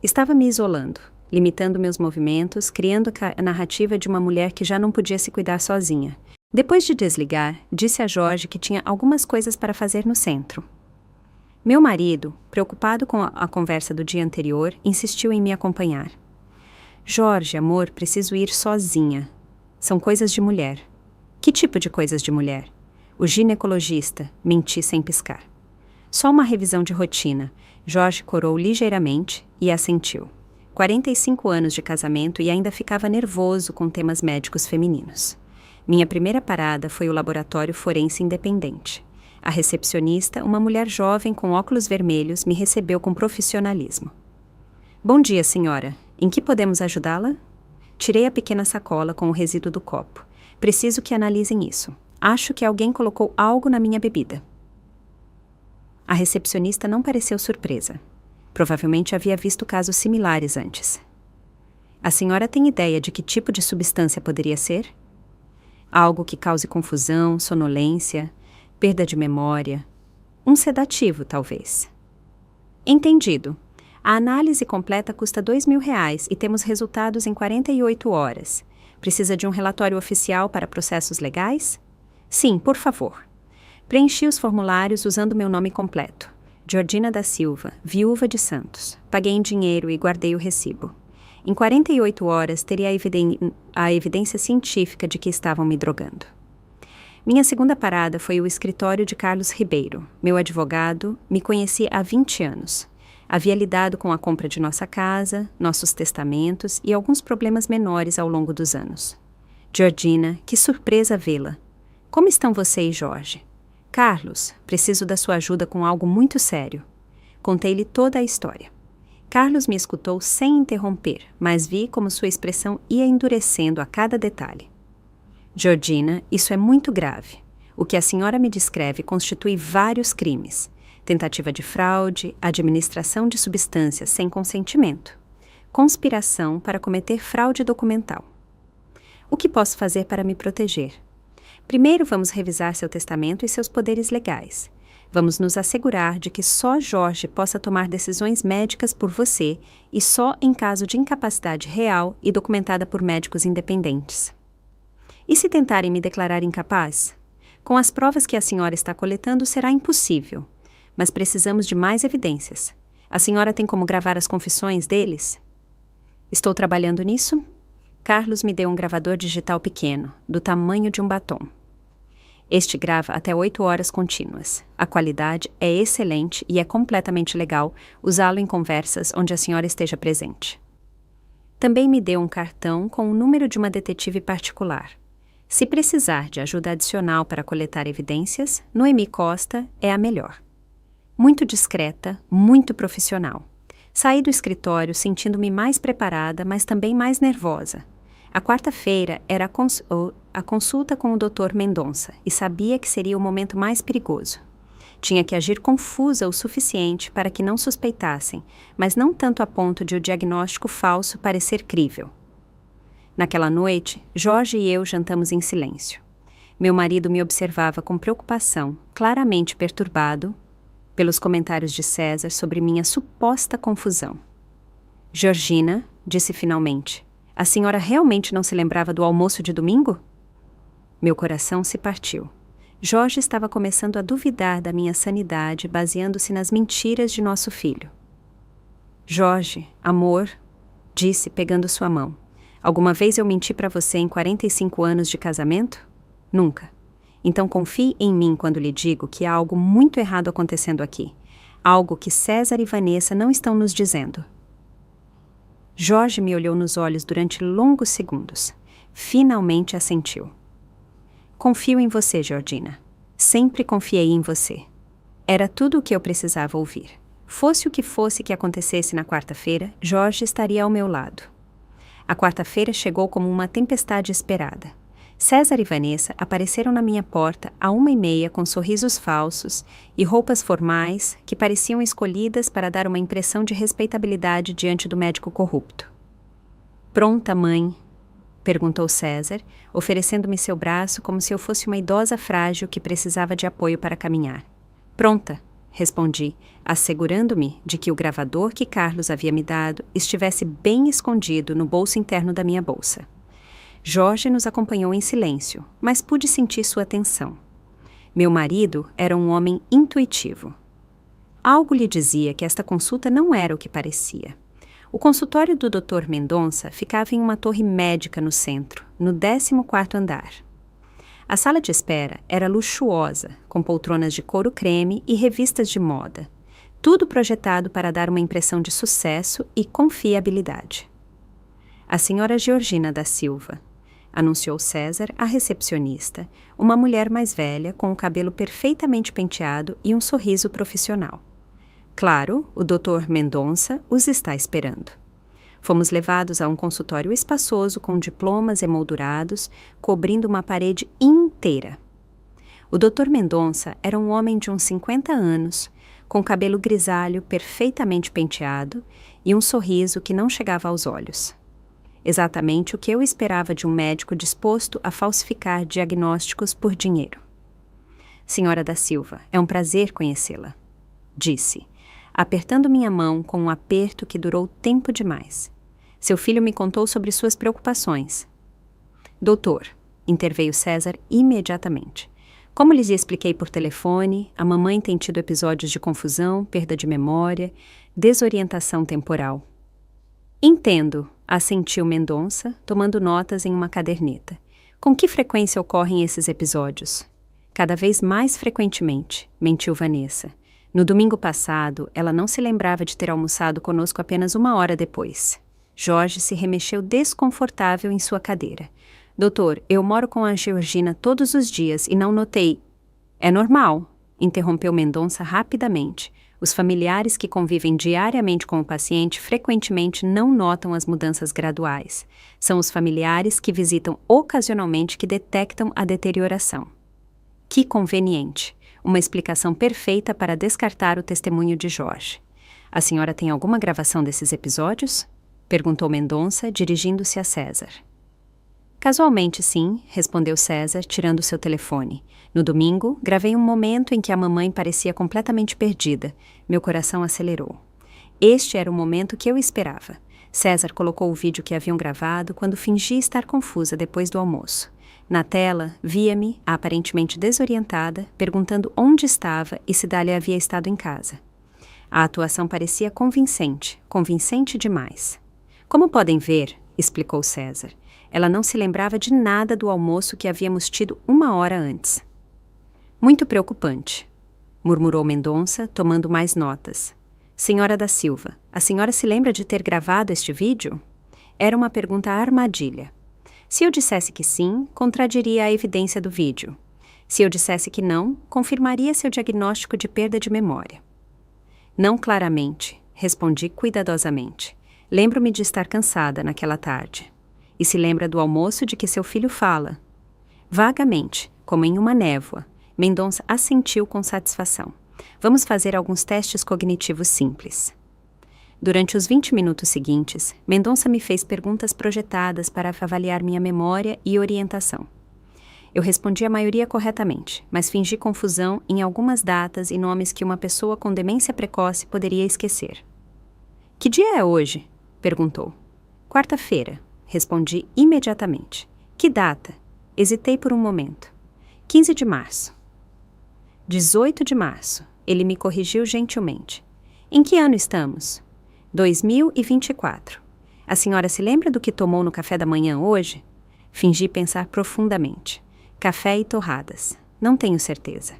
Estava me isolando, limitando meus movimentos, criando a narrativa de uma mulher que já não podia se cuidar sozinha. Depois de desligar, disse a Jorge que tinha algumas coisas para fazer no centro. Meu marido, preocupado com a conversa do dia anterior, insistiu em me acompanhar. Jorge, amor, preciso ir sozinha. São coisas de mulher. Que tipo de coisas de mulher? O ginecologista, menti sem piscar. Só uma revisão de rotina. Jorge corou ligeiramente e assentiu. 45 anos de casamento e ainda ficava nervoso com temas médicos femininos. Minha primeira parada foi o laboratório forense independente. A recepcionista, uma mulher jovem com óculos vermelhos, me recebeu com profissionalismo. Bom dia, senhora. Em que podemos ajudá-la? Tirei a pequena sacola com o resíduo do copo. Preciso que analisem isso. Acho que alguém colocou algo na minha bebida. A recepcionista não pareceu surpresa. Provavelmente havia visto casos similares antes. A senhora tem ideia de que tipo de substância poderia ser? Algo que cause confusão, sonolência, perda de memória. Um sedativo, talvez. Entendido. A análise completa custa R$2.000 e temos resultados em 48 horas. Precisa de um relatório oficial para processos legais? Sim, por favor. Preenchi os formulários usando meu nome completo. Georgina da Silva, viúva de Santos. Paguei em dinheiro e guardei o recibo. Em 48 horas teria a evidência científica de que estavam me drogando. Minha segunda parada foi o escritório de Carlos Ribeiro. Meu advogado me conhecia há 20 anos. Havia lidado com a compra de nossa casa, nossos testamentos e alguns problemas menores ao longo dos anos. Georgina, que surpresa vê-la. Como estão você e Jorge? Carlos, preciso da sua ajuda com algo muito sério. Contei-lhe toda a história. Carlos me escutou sem interromper, mas vi como sua expressão ia endurecendo a cada detalhe. Georgina, isso é muito grave. O que a senhora me descreve constitui vários crimes. Tentativa de fraude, administração de substâncias sem consentimento, conspiração para cometer fraude documental. O que posso fazer para me proteger? Primeiro vamos revisar seu testamento e seus poderes legais. Vamos nos assegurar de que só Jorge possa tomar decisões médicas por você e só em caso de incapacidade real e documentada por médicos independentes. E se tentarem me declarar incapaz? Com as provas que a senhora está coletando será impossível, mas precisamos de mais evidências. A senhora tem como gravar as confissões deles? Estou trabalhando nisso? Carlos me deu um gravador digital pequeno, do tamanho de um batom. Este grava até 8 horas contínuas. A qualidade é excelente e é completamente legal usá-lo em conversas onde a senhora esteja presente. Também me deu um cartão com o número de uma detetive particular. Se precisar de ajuda adicional para coletar evidências, Noemi Costa é a melhor. Muito discreta, muito profissional. Saí do escritório sentindo-me mais preparada, mas também mais nervosa. A quarta-feira era a consulta com o Dr. Mendonça e sabia que seria o momento mais perigoso. Tinha que agir confusa o suficiente para que não suspeitassem, mas não tanto a ponto de o diagnóstico falso parecer crível. Naquela noite, Jorge e eu jantamos em silêncio. Meu marido me observava com preocupação, claramente perturbado pelos comentários de César sobre minha suposta confusão. Georgina, disse finalmente, a senhora realmente não se lembrava do almoço de domingo? Meu coração se partiu. Jorge estava começando a duvidar da minha sanidade, baseando-se nas mentiras de nosso filho. Jorge, amor, disse, pegando sua mão. Alguma vez eu menti para você em 45 anos de casamento? Nunca. Então confie em mim quando lhe digo que há algo muito errado acontecendo aqui. Algo que César e Vanessa não estão nos dizendo. Jorge me olhou nos olhos durante longos segundos. Finalmente assentiu. Confio em você, Georgina. Sempre confiei em você. Era tudo o que eu precisava ouvir. Fosse o que fosse que acontecesse na quarta-feira, Jorge estaria ao meu lado. A quarta-feira chegou como uma tempestade esperada. César e Vanessa apareceram na minha porta à 1h30 com sorrisos falsos e roupas formais que pareciam escolhidas para dar uma impressão de respeitabilidade diante do médico corrupto. Pronta, mãe? Perguntou César, oferecendo-me seu braço como se eu fosse uma idosa frágil que precisava de apoio para caminhar. Pronta, respondi, assegurando-me de que o gravador que Carlos havia me dado estivesse bem escondido no bolso interno da minha bolsa. Jorge nos acompanhou em silêncio, mas pude sentir sua tensão. Meu marido era um homem intuitivo. Algo lhe dizia que esta consulta não era o que parecia. O consultório do Dr. Mendonça ficava em uma torre médica no centro, no 14º andar. A sala de espera era luxuosa, com poltronas de couro creme e revistas de moda. Tudo projetado para dar uma impressão de sucesso e confiabilidade. A senhora Georgina da Silva, anunciou César, a recepcionista, uma mulher mais velha com o cabelo perfeitamente penteado e um sorriso profissional. Claro, o Dr. Mendonça os está esperando. Fomos levados a um consultório espaçoso com diplomas emoldurados, cobrindo uma parede inteira. O Dr. Mendonça era um homem de uns 50 anos, com cabelo grisalho perfeitamente penteado e um sorriso que não chegava aos olhos. Exatamente o que eu esperava de um médico disposto a falsificar diagnósticos por dinheiro. Senhora da Silva, é um prazer conhecê-la, disse, apertando minha mão com um aperto que durou tempo demais. Seu filho me contou sobre suas preocupações. Doutor, interveio César imediatamente. Como lhes expliquei por telefone, a mamãe tem tido episódios de confusão, perda de memória, desorientação temporal. Entendo, assentiu Mendonça, tomando notas em uma caderneta. Com que frequência ocorrem esses episódios? Cada vez mais frequentemente, mentiu Vanessa. No domingo passado, ela não se lembrava de ter almoçado conosco apenas 1 hora depois. Jorge se remexeu desconfortável em sua cadeira. Doutor, eu moro com a Georgina todos os dias e não notei... É normal, interrompeu Mendonça rapidamente. Os familiares que convivem diariamente com o paciente frequentemente não notam as mudanças graduais. São os familiares que visitam ocasionalmente que detectam a deterioração. Que conveniente! Uma explicação perfeita para descartar o testemunho de Jorge. A senhora tem alguma gravação desses episódios? Perguntou Mendonça, dirigindo-se a César. Casualmente, sim, respondeu César, tirando seu telefone. No domingo, gravei um momento em que a mamãe parecia completamente perdida. Meu coração acelerou. Este era o momento que eu esperava. César colocou o vídeo que haviam gravado quando fingi estar confusa depois do almoço. Na tela, via-me, aparentemente desorientada, perguntando onde estava e se Dália havia estado em casa. A atuação parecia convincente demais. Como podem ver, explicou César, ela não se lembrava de nada do almoço que havíamos tido 1 hora antes. Muito preocupante, murmurou Mendonça, tomando mais notas. Senhora da Silva, a senhora se lembra de ter gravado este vídeo? Era uma pergunta armadilha. Se eu dissesse que sim, contradiria a evidência do vídeo. Se eu dissesse que não, confirmaria seu diagnóstico de perda de memória. Não claramente, respondi cuidadosamente. Lembro-me de estar cansada naquela tarde. E se lembra do almoço de que seu filho fala? Vagamente, como em uma névoa, Mendonça assentiu com satisfação. Vamos fazer alguns testes cognitivos simples. Durante os 20 minutos seguintes, Mendonça me fez perguntas projetadas para avaliar minha memória e orientação. Eu respondi a maioria corretamente, mas fingi confusão em algumas datas e nomes que uma pessoa com demência precoce poderia esquecer. Que dia é hoje? Perguntou. Quarta-feira, respondi imediatamente. Que data? Hesitei por um momento. 15 de março. 18 de março. Ele me corrigiu gentilmente. Em que ano estamos? 2024. A senhora se lembra do que tomou no café da manhã hoje? Fingi pensar profundamente. Café e torradas. Não tenho certeza.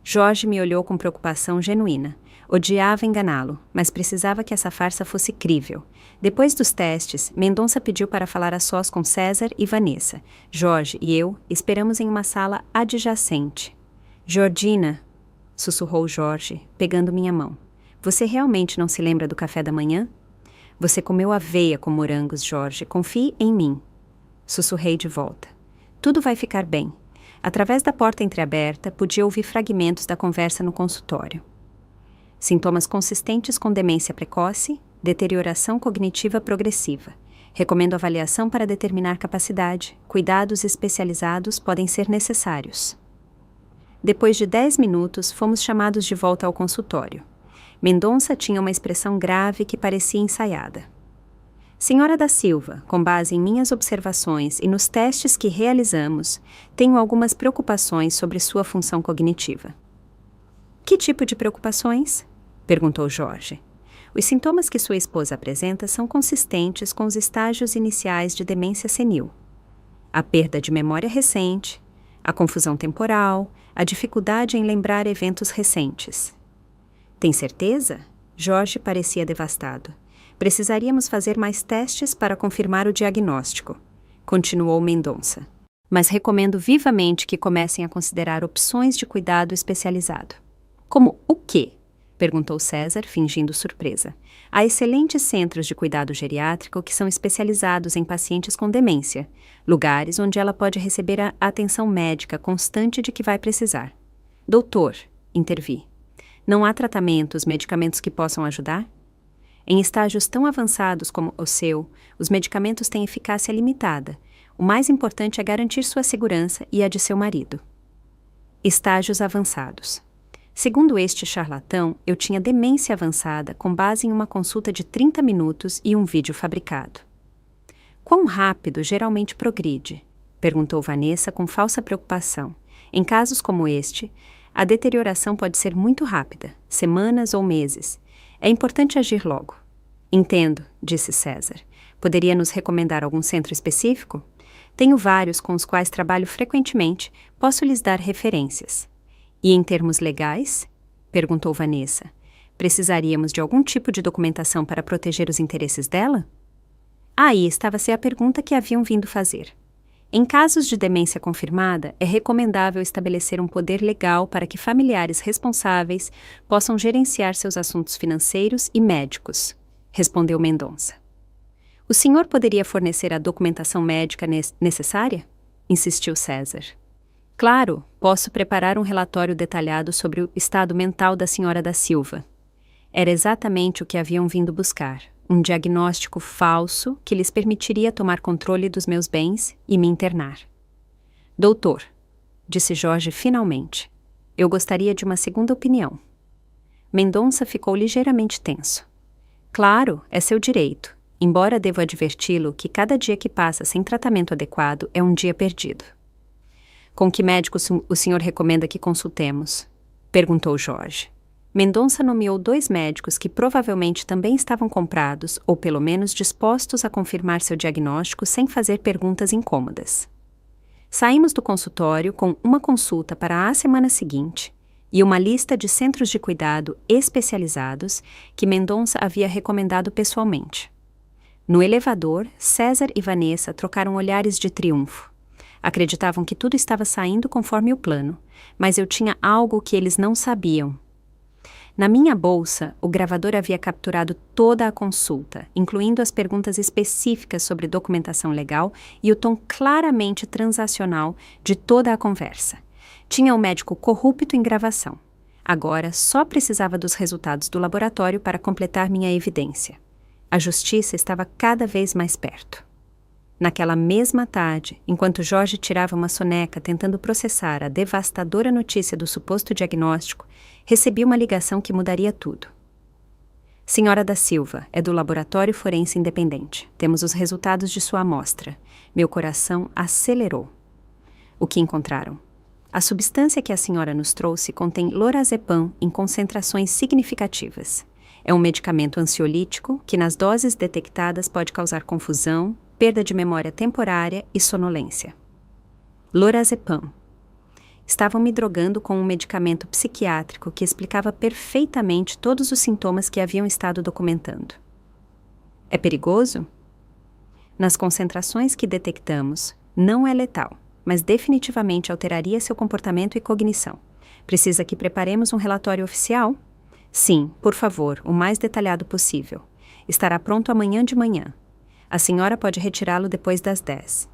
Jorge me olhou com preocupação genuína. Odiava enganá-lo, mas precisava que essa farsa fosse crível. Depois dos testes, Mendonça pediu para falar a sós com César e Vanessa. Jorge e eu esperamos em uma sala adjacente. Jordina, sussurrou Jorge, pegando minha mão. Você realmente não se lembra do café da manhã? Você comeu aveia com morangos, Jorge. Confie em mim. Sussurrei de volta. Tudo vai ficar bem. Através da porta entreaberta, podia ouvir fragmentos da conversa no consultório. Sintomas consistentes com demência precoce, deterioração cognitiva progressiva. Recomendo avaliação para determinar capacidade. Cuidados especializados podem ser necessários. Depois de 10 minutos, fomos chamados de volta ao consultório. Mendonça tinha uma expressão grave que parecia ensaiada. Senhora da Silva, com base em minhas observações e nos testes que realizamos, tenho algumas preocupações sobre sua função cognitiva. Que tipo de preocupações? Perguntou Jorge. Os sintomas que sua esposa apresenta são consistentes com os estágios iniciais de demência senil. A perda de memória recente, a confusão temporal, a dificuldade em lembrar eventos recentes. Tem certeza? Jorge parecia devastado. Precisaríamos fazer mais testes para confirmar o diagnóstico, continuou Mendonça. Mas recomendo vivamente que comecem a considerar opções de cuidado especializado. Como o quê? Perguntou César, fingindo surpresa. Há excelentes centros de cuidado geriátrico que são especializados em pacientes com demência, lugares onde ela pode receber a atenção médica constante de que vai precisar. Doutor, intervi. Não há tratamentos, medicamentos que possam ajudar? Em estágios tão avançados como o seu, os medicamentos têm eficácia limitada. O mais importante é garantir sua segurança e a de seu marido. Estágios avançados. Segundo este charlatão, eu tinha demência avançada com base em uma consulta de 30 minutos e um vídeo fabricado. Quão rápido geralmente progride? Perguntou Vanessa com falsa preocupação. Em casos como este, a deterioração pode ser muito rápida, semanas ou meses. É importante agir logo. Entendo, disse César. Poderia nos recomendar algum centro específico? Tenho vários com os quais trabalho frequentemente, posso lhes dar referências. E em termos legais? Perguntou Vanessa. Precisaríamos de algum tipo de documentação para proteger os interesses dela? Aí estava-se a pergunta que haviam vindo fazer. Em casos de demência confirmada, é recomendável estabelecer um poder legal para que familiares responsáveis possam gerenciar seus assuntos financeiros e médicos, respondeu Mendonça. O senhor poderia fornecer a documentação médica necessária? Insistiu César. Claro, posso preparar um relatório detalhado sobre o estado mental da senhora da Silva. Era exatamente o que haviam vindo buscar, um diagnóstico falso que lhes permitiria tomar controle dos meus bens e me internar. Doutor, disse Jorge finalmente, eu gostaria de uma segunda opinião. Mendonça ficou ligeiramente tenso. Claro, é seu direito, embora devo adverti-lo que cada dia que passa sem tratamento adequado é um dia perdido. Com que médico o senhor recomenda que consultemos? Perguntou Jorge. Mendonça nomeou 2 médicos que provavelmente também estavam comprados ou pelo menos dispostos a confirmar seu diagnóstico sem fazer perguntas incômodas. Saímos do consultório com uma consulta para a semana seguinte e uma lista de centros de cuidado especializados que Mendonça havia recomendado pessoalmente. No elevador, César e Vanessa trocaram olhares de triunfo. Acreditavam que tudo estava saindo conforme o plano, mas eu tinha algo que eles não sabiam. Na minha bolsa, o gravador havia capturado toda a consulta, incluindo as perguntas específicas sobre documentação legal e o tom claramente transacional de toda a conversa. Tinha um médico corrupto em gravação. Agora só precisava dos resultados do laboratório para completar minha evidência. A justiça estava cada vez mais perto. Naquela mesma tarde, enquanto Jorge tirava uma soneca tentando processar a devastadora notícia do suposto diagnóstico, recebi uma ligação que mudaria tudo. Senhora da Silva, é do Laboratório Forense Independente. Temos os resultados de sua amostra. Meu coração acelerou. O que encontraram? A substância que a senhora nos trouxe contém lorazepam em concentrações significativas. É um medicamento ansiolítico que, nas doses detectadas, pode causar confusão, perda de memória temporária e sonolência. Lorazepam. Estavam me drogando com um medicamento psiquiátrico que explicava perfeitamente todos os sintomas que haviam estado documentando. É perigoso? Nas concentrações que detectamos, não é letal, mas definitivamente alteraria seu comportamento e cognição. Precisa que preparemos um relatório oficial? Sim, por favor, o mais detalhado possível. Estará pronto amanhã de manhã. A senhora pode retirá-lo depois das 10.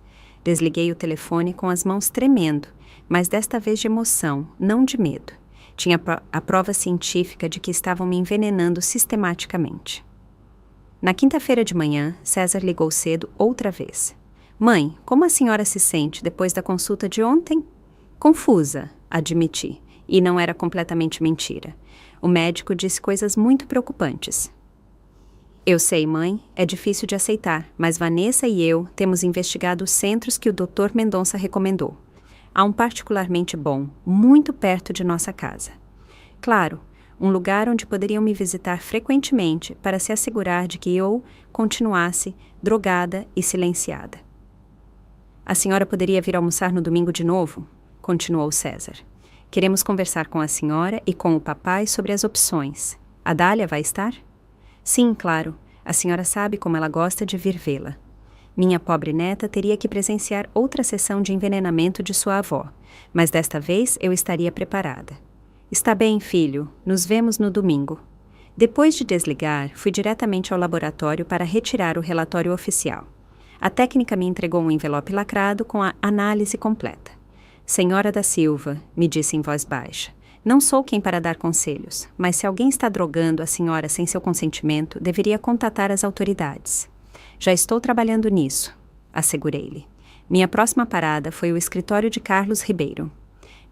Desliguei o telefone com as mãos tremendo, mas desta vez de emoção, não de medo. Tinha a prova científica de que estavam me envenenando sistematicamente. Na quinta-feira de manhã, César ligou cedo outra vez. Mãe, como a senhora se sente depois da consulta de ontem? Confusa, admiti, e não era completamente mentira. O médico disse coisas muito preocupantes. Eu sei, mãe, é difícil de aceitar, mas Vanessa e eu temos investigado os centros que o Dr. Mendonça recomendou. Há um particularmente bom, muito perto de nossa casa. Claro, um lugar onde poderiam me visitar frequentemente para se assegurar de que eu continuasse drogada e silenciada. A senhora poderia vir almoçar no domingo de novo? Continuou César. Queremos conversar com a senhora e com o papai sobre as opções. A Dália vai estar? Sim, claro. A senhora sabe como ela gosta de vir vê-la. Minha pobre neta teria que presenciar outra sessão de envenenamento de sua avó, mas desta vez eu estaria preparada. Está bem, filho. Nos vemos no domingo. Depois de desligar, fui diretamente ao laboratório para retirar o relatório oficial. A técnica me entregou um envelope lacrado com a análise completa. Senhora da Silva, me disse em voz baixa, não sou quem para dar conselhos, mas se alguém está drogando a senhora sem seu consentimento, deveria contatar as autoridades. Já estou trabalhando nisso, assegurei-lhe. Minha próxima parada foi o escritório de Carlos Ribeiro.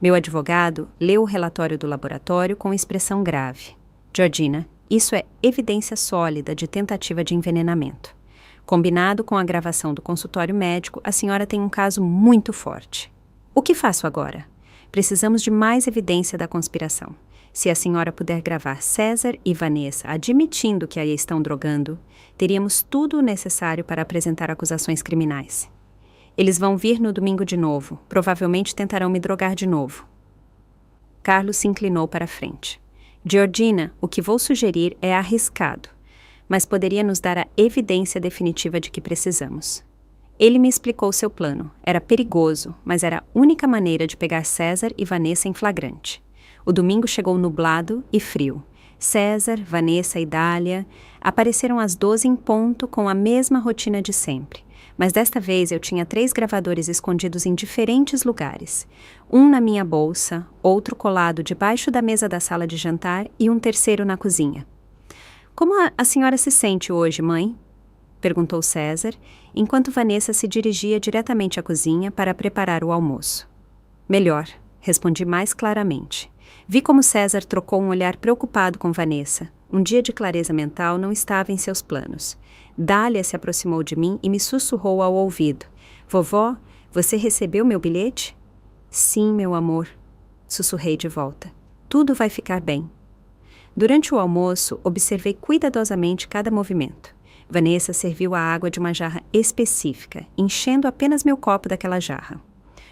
Meu advogado leu o relatório do laboratório com expressão grave. Georgina, isso é evidência sólida de tentativa de envenenamento. Combinado com a gravação do consultório médico, a senhora tem um caso muito forte. O que faço agora? Precisamos de mais evidência da conspiração. Se a senhora puder gravar César e Vanessa admitindo que a estão drogando, teríamos tudo o necessário para apresentar acusações criminais. Eles vão vir no domingo de novo. Provavelmente tentarão me drogar de novo. Carlos se inclinou para a frente. Georgina, o que vou sugerir é arriscado, mas poderia nos dar a evidência definitiva de que precisamos. Ele me explicou seu plano. Era perigoso, mas era a única maneira de pegar César e Vanessa em flagrante. O domingo chegou nublado e frio. César, Vanessa e Dália apareceram às 12 em ponto com a mesma rotina de sempre. Mas desta vez eu tinha 3 gravadores escondidos em diferentes lugares. Um na minha bolsa, outro colado debaixo da mesa da sala de jantar e um terceiro na cozinha. Como a senhora se sente hoje, mãe? Perguntou César, enquanto Vanessa se dirigia diretamente à cozinha para preparar o almoço. Melhor, respondi mais claramente. Vi como César trocou um olhar preocupado com Vanessa. Um dia de clareza mental não estava em seus planos. Dália se aproximou de mim e me sussurrou ao ouvido. Vovó, você recebeu meu bilhete? Sim, meu amor, sussurrei de volta. Tudo vai ficar bem. Durante o almoço, observei cuidadosamente cada movimento. Vanessa serviu a água de uma jarra específica, enchendo apenas meu copo daquela jarra.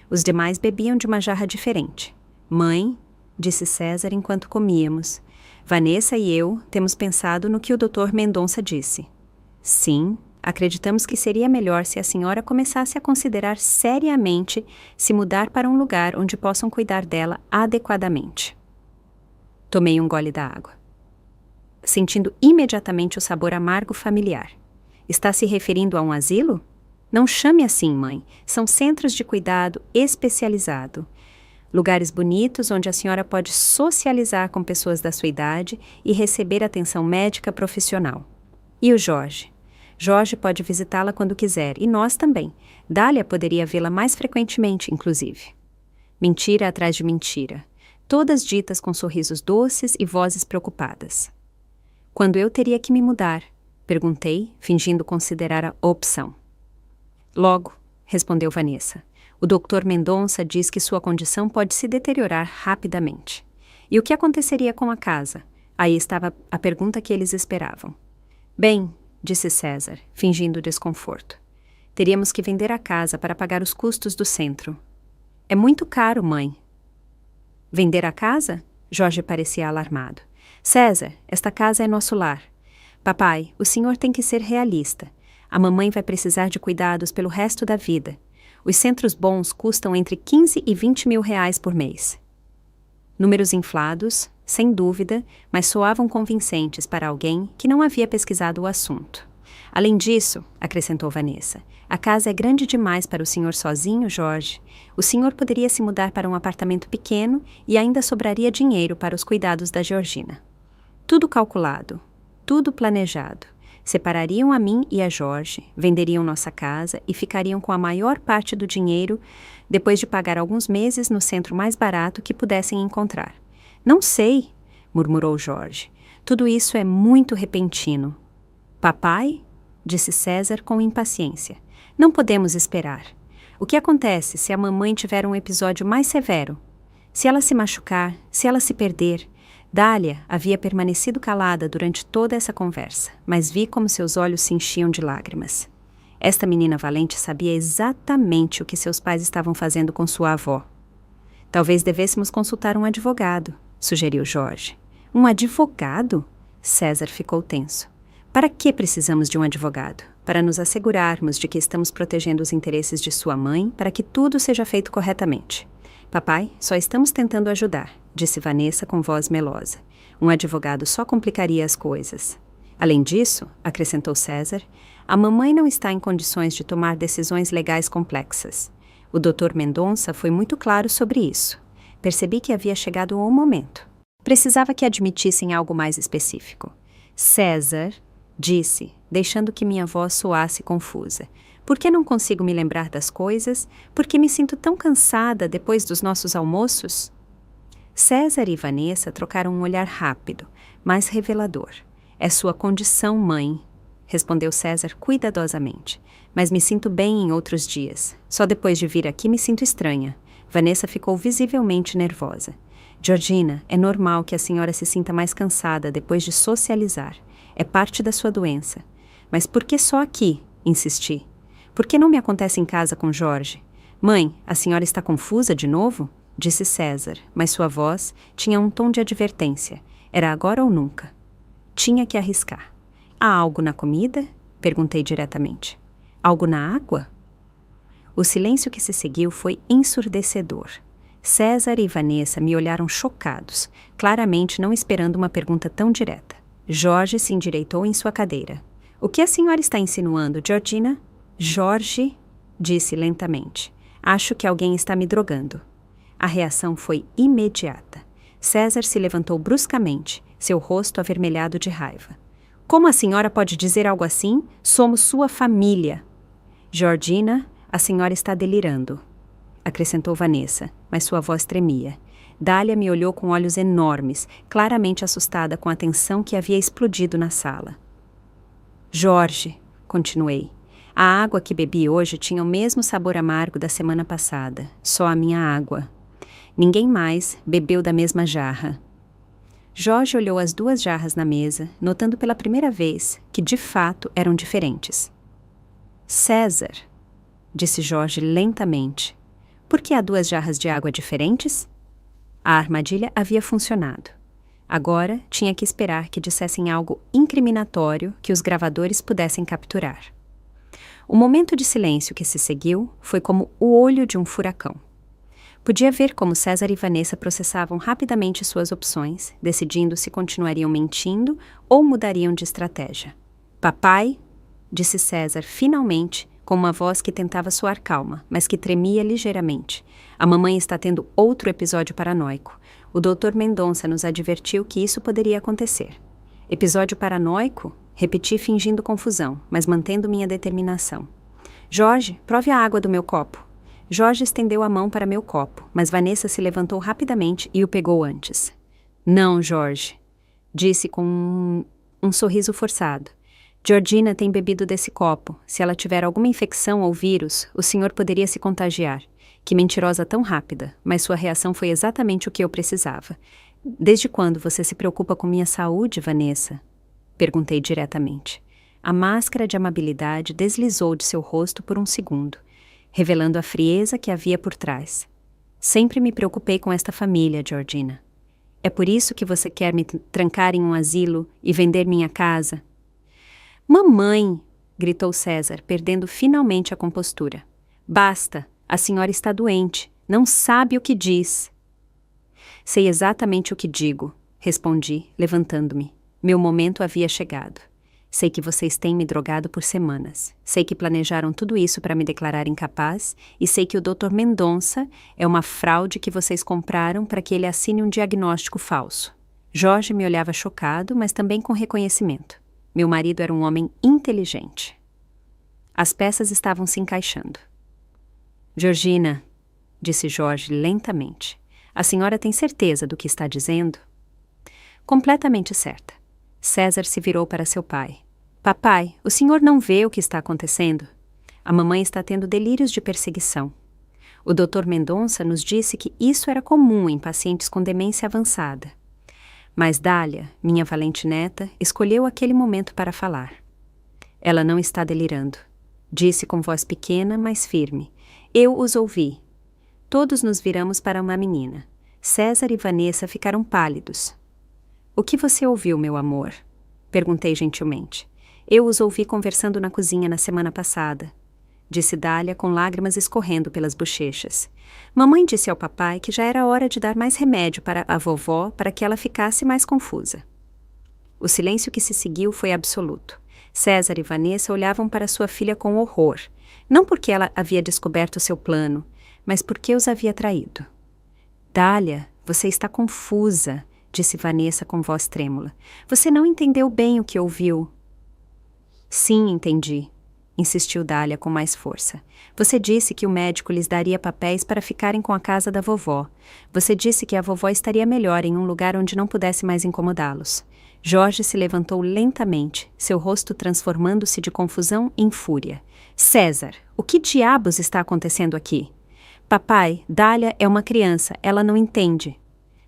Os demais bebiam de uma jarra diferente. Mãe, disse César enquanto comíamos, Vanessa e eu temos pensado no que o Dr. Mendonça disse. Sim, acreditamos que seria melhor se a senhora começasse a considerar seriamente se mudar para um lugar onde possam cuidar dela adequadamente. Tomei um gole da água. sentindo imediatamente o sabor amargo familiar. Está se referindo a um asilo? Não chame assim, mãe. São centros de cuidado especializado. Lugares bonitos onde a senhora pode socializar com pessoas da sua idade e receber atenção médica profissional. E o Jorge? Jorge pode visitá-la quando quiser, e nós também. Dália poderia vê-la mais frequentemente, inclusive. Mentira atrás de mentira, todas ditas com sorrisos doces e vozes preocupadas. Quando eu teria que me mudar? Perguntei, fingindo considerar a opção. Logo, respondeu Vanessa. O Dr. Mendonça diz que sua condição pode se deteriorar rapidamente. E o que aconteceria com a casa? Aí estava a pergunta que eles esperavam. Bem, disse César, fingindo desconforto. Teríamos que vender a casa para pagar os custos do centro. É muito caro, mãe. Vender a casa? Jorge parecia alarmado. César, esta casa é nosso lar. Papai, o senhor tem que ser realista. A mamãe vai precisar de cuidados pelo resto da vida. Os centros bons custam entre 15 e 20 mil reais por mês. Números inflados, sem dúvida, mas soavam convincentes para alguém que não havia pesquisado o assunto. Além disso, acrescentou Vanessa, a casa é grande demais para o senhor sozinho, Jorge. O senhor poderia se mudar para um apartamento pequeno e ainda sobraria dinheiro para os cuidados da Georgina. Tudo calculado, tudo planejado. Separariam a mim e a Jorge, venderiam nossa casa e ficariam com a maior parte do dinheiro depois de pagar alguns meses no centro mais barato que pudessem encontrar. Não sei, murmurou Jorge. Tudo isso é muito repentino. Papai? Disse César com impaciência. Não podemos esperar. O que acontece se a mamãe tiver um episódio mais severo? Se ela se machucar, se ela se perder? Dália havia permanecido calada durante toda essa conversa, mas vi como seus olhos se enchiam de lágrimas. Esta menina valente sabia exatamente o que seus pais estavam fazendo com sua avó. Talvez devêssemos consultar um advogado, sugeriu Jorge. Um advogado? César ficou tenso. Para que precisamos de um advogado? Para nos assegurarmos de que estamos protegendo os interesses de sua mãe para que tudo seja feito corretamente. Papai, só estamos tentando ajudar, disse Vanessa com voz melosa. Um advogado só complicaria as coisas. Além disso, acrescentou César, a mamãe não está em condições de tomar decisões legais complexas. O Dr. Mendonça foi muito claro sobre isso. Percebi que havia chegado o momento. Precisava que admitissem algo mais específico. César, disse, deixando que minha voz soasse confusa. Por que não consigo me lembrar das coisas? Por que me sinto tão cansada depois dos nossos almoços? César e Vanessa trocaram um olhar rápido, mas revelador. É sua condição, mãe, respondeu César cuidadosamente. Mas me sinto bem em outros dias. Só depois de vir aqui me sinto estranha. Vanessa ficou visivelmente nervosa. Georgina, é normal que a senhora se sinta mais cansada depois de socializar. É parte da sua doença. Mas por que só aqui? Insisti. Por que não me acontece em casa com Jorge? Mãe, a senhora está confusa de novo? Disse César, mas sua voz tinha um tom de advertência. Era agora ou nunca. Tinha que arriscar. Há algo na comida? Perguntei diretamente. Algo na água? O silêncio que se seguiu foi ensurdecedor. César e Vanessa me olharam chocados, claramente não esperando uma pergunta tão direta. Jorge se endireitou em sua cadeira. O que a senhora está insinuando, Georgina? Jorge, disse lentamente. Acho que alguém está me drogando. A reação foi imediata. César se levantou bruscamente, seu rosto avermelhado de raiva. Como a senhora pode dizer algo assim? Somos sua família. Georgina, a senhora está delirando, acrescentou Vanessa, mas sua voz tremia. Dália me olhou com olhos enormes, claramente assustada com a tensão que havia explodido na sala. Jorge, continuei. A água que bebi hoje tinha o mesmo sabor amargo da semana passada, só a minha água. Ninguém mais bebeu da mesma jarra. Jorge olhou as duas jarras na mesa, notando pela primeira vez que, de fato, eram diferentes. César, disse Jorge lentamente, por que há duas jarras de água diferentes? A armadilha havia funcionado. Agora tinha que esperar que dissessem algo incriminatório que os gravadores pudessem capturar. O momento de silêncio que se seguiu foi como o olho de um furacão. Podia ver como César e Vanessa processavam rapidamente suas opções, decidindo se continuariam mentindo ou mudariam de estratégia. Papai, disse César finalmente, com uma voz que tentava soar calma, mas que tremia ligeiramente. A mamãe está tendo outro episódio paranoico. O Dr. Mendonça nos advertiu que isso poderia acontecer. Episódio paranoico? Repeti fingindo confusão, mas mantendo minha determinação. Jorge, prove a água do meu copo. Jorge estendeu a mão para meu copo, mas Vanessa se levantou rapidamente e o pegou antes. Não, Jorge, disse com um sorriso forçado. Georgina tem bebido desse copo. Se ela tiver alguma infecção ou vírus, o senhor poderia se contagiar. Que mentirosa tão rápida, mas sua reação foi exatamente o que eu precisava. Desde quando você se preocupa com minha saúde, Vanessa? Perguntei diretamente. A máscara de amabilidade deslizou de seu rosto por um segundo, revelando a frieza que havia por trás. Sempre me preocupei com esta família, Georgina. É por isso que você quer me trancar em um asilo e vender minha casa? Mamãe! Gritou César, perdendo finalmente a compostura. Basta! A senhora está doente. Não sabe o que diz. Sei exatamente o que digo, respondi, levantando-me. Meu momento havia chegado. Sei que vocês têm me drogado por semanas. Sei que planejaram tudo isso para me declarar incapaz e sei que o Dr. Mendonça é uma fraude que vocês compraram para que ele assine um diagnóstico falso. Jorge me olhava chocado, mas também com reconhecimento. Meu marido era um homem inteligente. As peças estavam se encaixando. Georgina, disse Jorge lentamente, a senhora tem certeza do que está dizendo? Completamente certa. César se virou para seu pai. Papai, o senhor não vê o que está acontecendo? A mamãe está tendo delírios de perseguição. O Dr. Mendonça nos disse que isso era comum em pacientes com demência avançada. Mas Dália, minha valente neta, escolheu aquele momento para falar. Ela não está delirando, disse com voz pequena, mas firme. Eu os ouvi. Todos nos viramos para uma menina. César e Vanessa ficaram pálidos. O que você ouviu, meu amor? Perguntei gentilmente. Eu os ouvi conversando na cozinha na semana passada, disse Dália com lágrimas escorrendo pelas bochechas. Mamãe disse ao papai que já era hora de dar mais remédio para a vovó para que ela ficasse mais confusa. O silêncio que se seguiu foi absoluto. César e Vanessa olhavam para sua filha com horror, não porque ela havia descoberto seu plano, mas porque os havia traído. Dália, você está confusa, disse Vanessa com voz trêmula. Você não entendeu bem o que ouviu. Sim, entendi, insistiu Dália com mais força. Você disse que o médico lhes daria papéis para ficarem com a casa da vovó. Você disse que a vovó estaria melhor em um lugar onde não pudesse mais incomodá-los. Jorge se levantou lentamente, seu rosto transformando-se de confusão em fúria. César, o que diabos está acontecendo aqui? Papai, Dália é uma criança, ela não entende.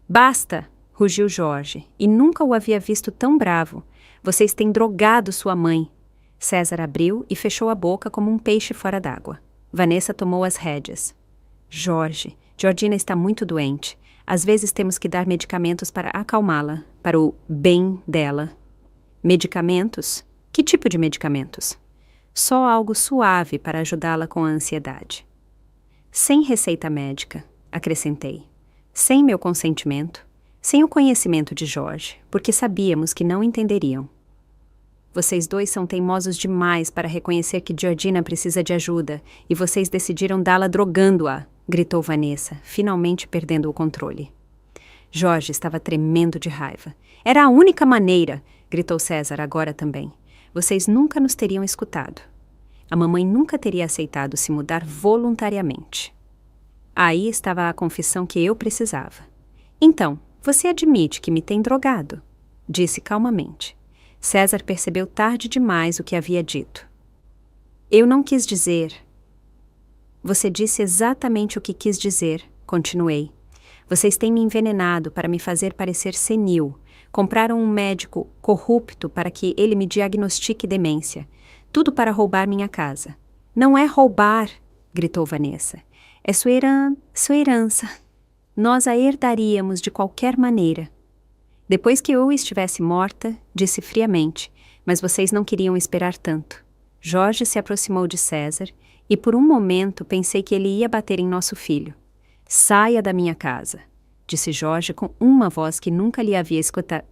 Basta! Rugiu Jorge, e nunca o havia visto tão bravo. Vocês têm drogado sua mãe. César abriu e fechou a boca como um peixe fora d'água. Vanessa tomou as rédeas. Jorge, Georgina está muito doente. Às vezes temos que dar medicamentos para acalmá-la, para o bem dela. Medicamentos? Que tipo de medicamentos? Só algo suave para ajudá-la com a ansiedade. Sem receita médica, acrescentei. Sem meu consentimento. Sem o conhecimento de Jorge, porque sabíamos que não entenderiam. Vocês dois são teimosos demais para reconhecer que Georgina precisa de ajuda, e vocês decidiram dá-la drogando-a, gritou Vanessa, finalmente perdendo o controle. Jorge estava tremendo de raiva. Era a única maneira, gritou César agora também. Vocês nunca nos teriam escutado. A mamãe nunca teria aceitado se mudar voluntariamente. Aí estava a confissão que eu precisava. Então, você admite que me tem drogado, disse calmamente. César percebeu tarde demais o que havia dito. Eu não quis dizer. Você disse exatamente o que quis dizer, continuei. Vocês têm me envenenado para me fazer parecer senil. Compraram um médico corrupto para que ele me diagnostique demência. Tudo para roubar minha casa. Não é roubar, gritou Vanessa. É sua herança. Nós a herdaríamos de qualquer maneira. Depois que eu estivesse morta, disse friamente, mas vocês não queriam esperar tanto. Jorge se aproximou de César e por um momento pensei que ele ia bater em nosso filho. Saia da minha casa, disse Jorge com uma voz que nunca lhe havia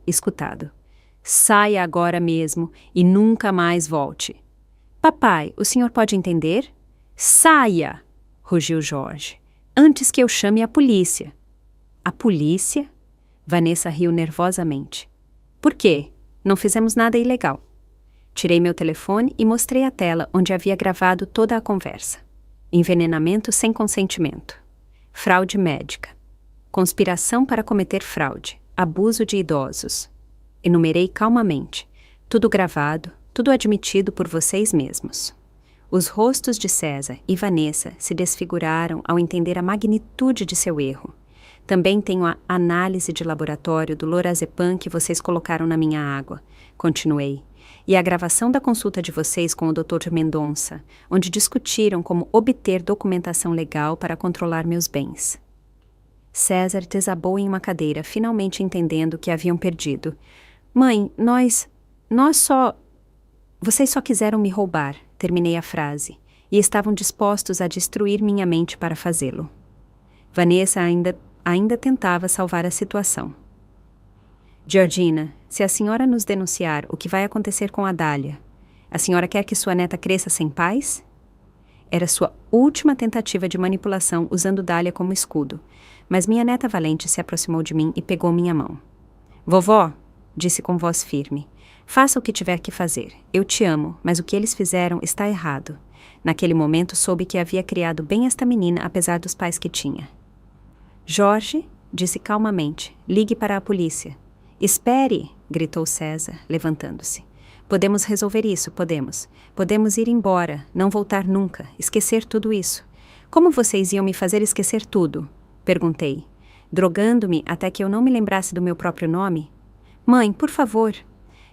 escutado. Saia agora mesmo e nunca mais volte. Papai, o senhor pode entender? Saia! Rugiu Jorge. Antes que eu chame a polícia. A polícia? Vanessa riu nervosamente. Por quê? Não fizemos nada ilegal. Tirei meu telefone e mostrei a tela onde havia gravado toda a conversa. Envenenamento sem consentimento. Fraude médica. Conspiração para cometer fraude. Abuso de idosos. Enumerei calmamente. Tudo gravado, tudo admitido por vocês mesmos. Os rostos de César e Vanessa se desfiguraram ao entender a magnitude de seu erro. Também tenho a análise de laboratório do lorazepam que vocês colocaram na minha água. Continuei. E a gravação da consulta de vocês com o Dr. Mendonça, onde discutiram como obter documentação legal para controlar meus bens. César desabou em uma cadeira, finalmente entendendo que haviam perdido. Mãe, Vocês só quiseram me roubar, terminei a frase, e estavam dispostos a destruir minha mente para fazê-lo. Vanessa ainda tentava salvar a situação. Georgina, se a senhora nos denunciar, o que vai acontecer com a Dália? A senhora quer que sua neta cresça sem pais? Era sua última tentativa de manipulação usando Dália como escudo, mas minha neta valente se aproximou de mim e pegou minha mão. Vovó, disse com voz firme, faça o que tiver que fazer. Eu te amo, mas o que eles fizeram está errado. Naquele momento soube que havia criado bem esta menina apesar dos pais que tinha. Jorge, disse calmamente, ligue para a polícia. Espere, gritou César, levantando-se. Podemos resolver isso, podemos. Podemos ir embora, não voltar nunca, esquecer tudo isso. Como vocês iam me fazer esquecer tudo? Perguntei, drogando-me até que eu não me lembrasse do meu próprio nome. Mãe, por favor.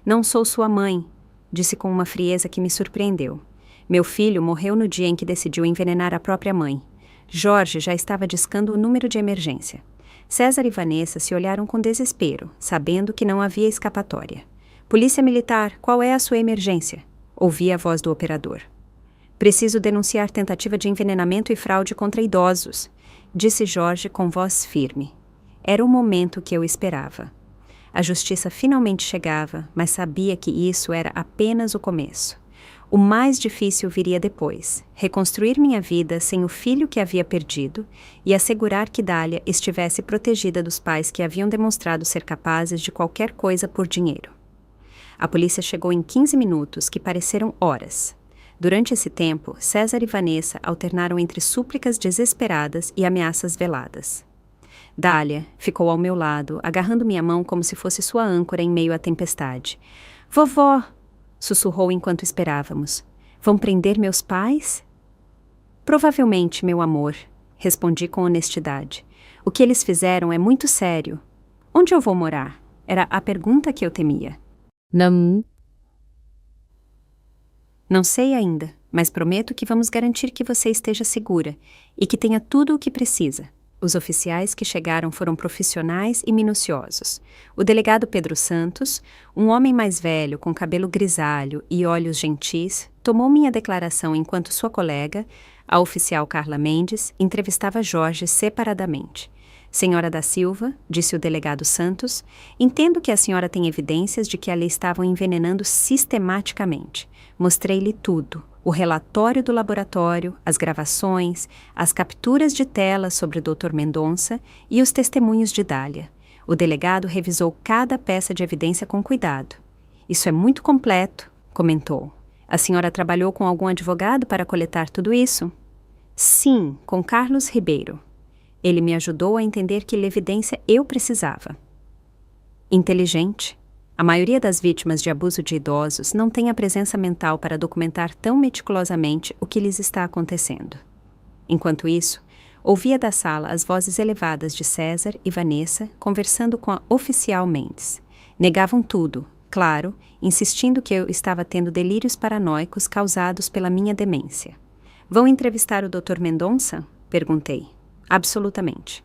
Não sou sua mãe, disse com uma frieza que me surpreendeu. Meu filho morreu no dia em que decidiu envenenar a própria mãe. Jorge já estava discando o número de emergência. César e Vanessa se olharam com desespero, sabendo que não havia escapatória. Polícia Militar, qual é a sua emergência? Ouvi a voz do operador. Preciso denunciar tentativa de envenenamento e fraude contra idosos, disse Jorge com voz firme. Era o momento que eu esperava. A justiça finalmente chegava, mas sabia que isso era apenas o começo. O mais difícil viria depois, reconstruir minha vida sem o filho que havia perdido e assegurar que Dália estivesse protegida dos pais que haviam demonstrado ser capazes de qualquer coisa por dinheiro. A polícia chegou em 15 minutos, que pareceram horas. Durante esse tempo, César e Vanessa alternaram entre súplicas desesperadas e ameaças veladas. Dália ficou ao meu lado, agarrando minha mão como se fosse sua âncora em meio à tempestade. Vovó! Sussurrou enquanto esperávamos. Vão prender meus pais? Provavelmente, meu amor, respondi com honestidade. O que eles fizeram é muito sério. Onde eu vou morar? Era a pergunta que eu temia. Não sei ainda, mas prometo que vamos garantir que você esteja segura e que tenha tudo o que precisa. Os oficiais que chegaram foram profissionais e minuciosos. O delegado Pedro Santos, um homem mais velho com cabelo grisalho e olhos gentis, tomou minha declaração enquanto sua colega, a oficial Carla Mendes, entrevistava Jorge separadamente. Senhora da Silva, disse o delegado Santos, entendo que a senhora tem evidências de que ali estavam envenenando sistematicamente. Mostrei-lhe tudo. O relatório do laboratório, as gravações, as capturas de tela sobre o Dr. Mendonça e os testemunhos de Dália. O delegado revisou cada peça de evidência com cuidado. Isso é muito completo, comentou. A senhora trabalhou com algum advogado para coletar tudo isso? Sim, com Carlos Ribeiro. Ele me ajudou a entender que evidência eu precisava. Inteligente. A maioria das vítimas de abuso de idosos não tem a presença mental para documentar tão meticulosamente o que lhes está acontecendo. Enquanto isso, ouvia da sala as vozes elevadas de César e Vanessa conversando com a oficial Mendes. Negavam tudo, claro, insistindo que eu estava tendo delírios paranoicos causados pela minha demência. Vão entrevistar o Dr. Mendonça? Perguntei. Absolutamente.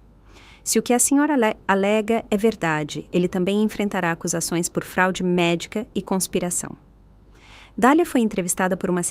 Se o que a senhora alega é verdade, ele também enfrentará acusações por fraude médica e conspiração. Dália foi entrevistada por uma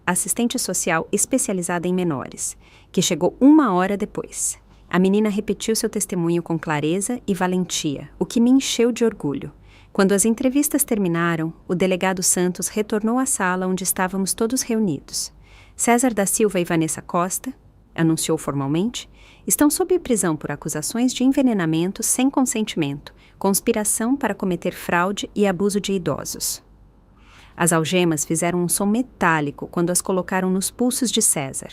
assistente social especializada em menores, que chegou 1 hora depois. A menina repetiu seu testemunho com clareza e valentia, o que me encheu de orgulho. Quando as entrevistas terminaram, o delegado Santos retornou à sala onde estávamos todos reunidos. César da Silva e Vanessa Costa, anunciou formalmente, estão sob prisão por acusações de envenenamento sem consentimento, conspiração para cometer fraude e abuso de idosos. As algemas fizeram um som metálico quando as colocaram nos pulsos de César.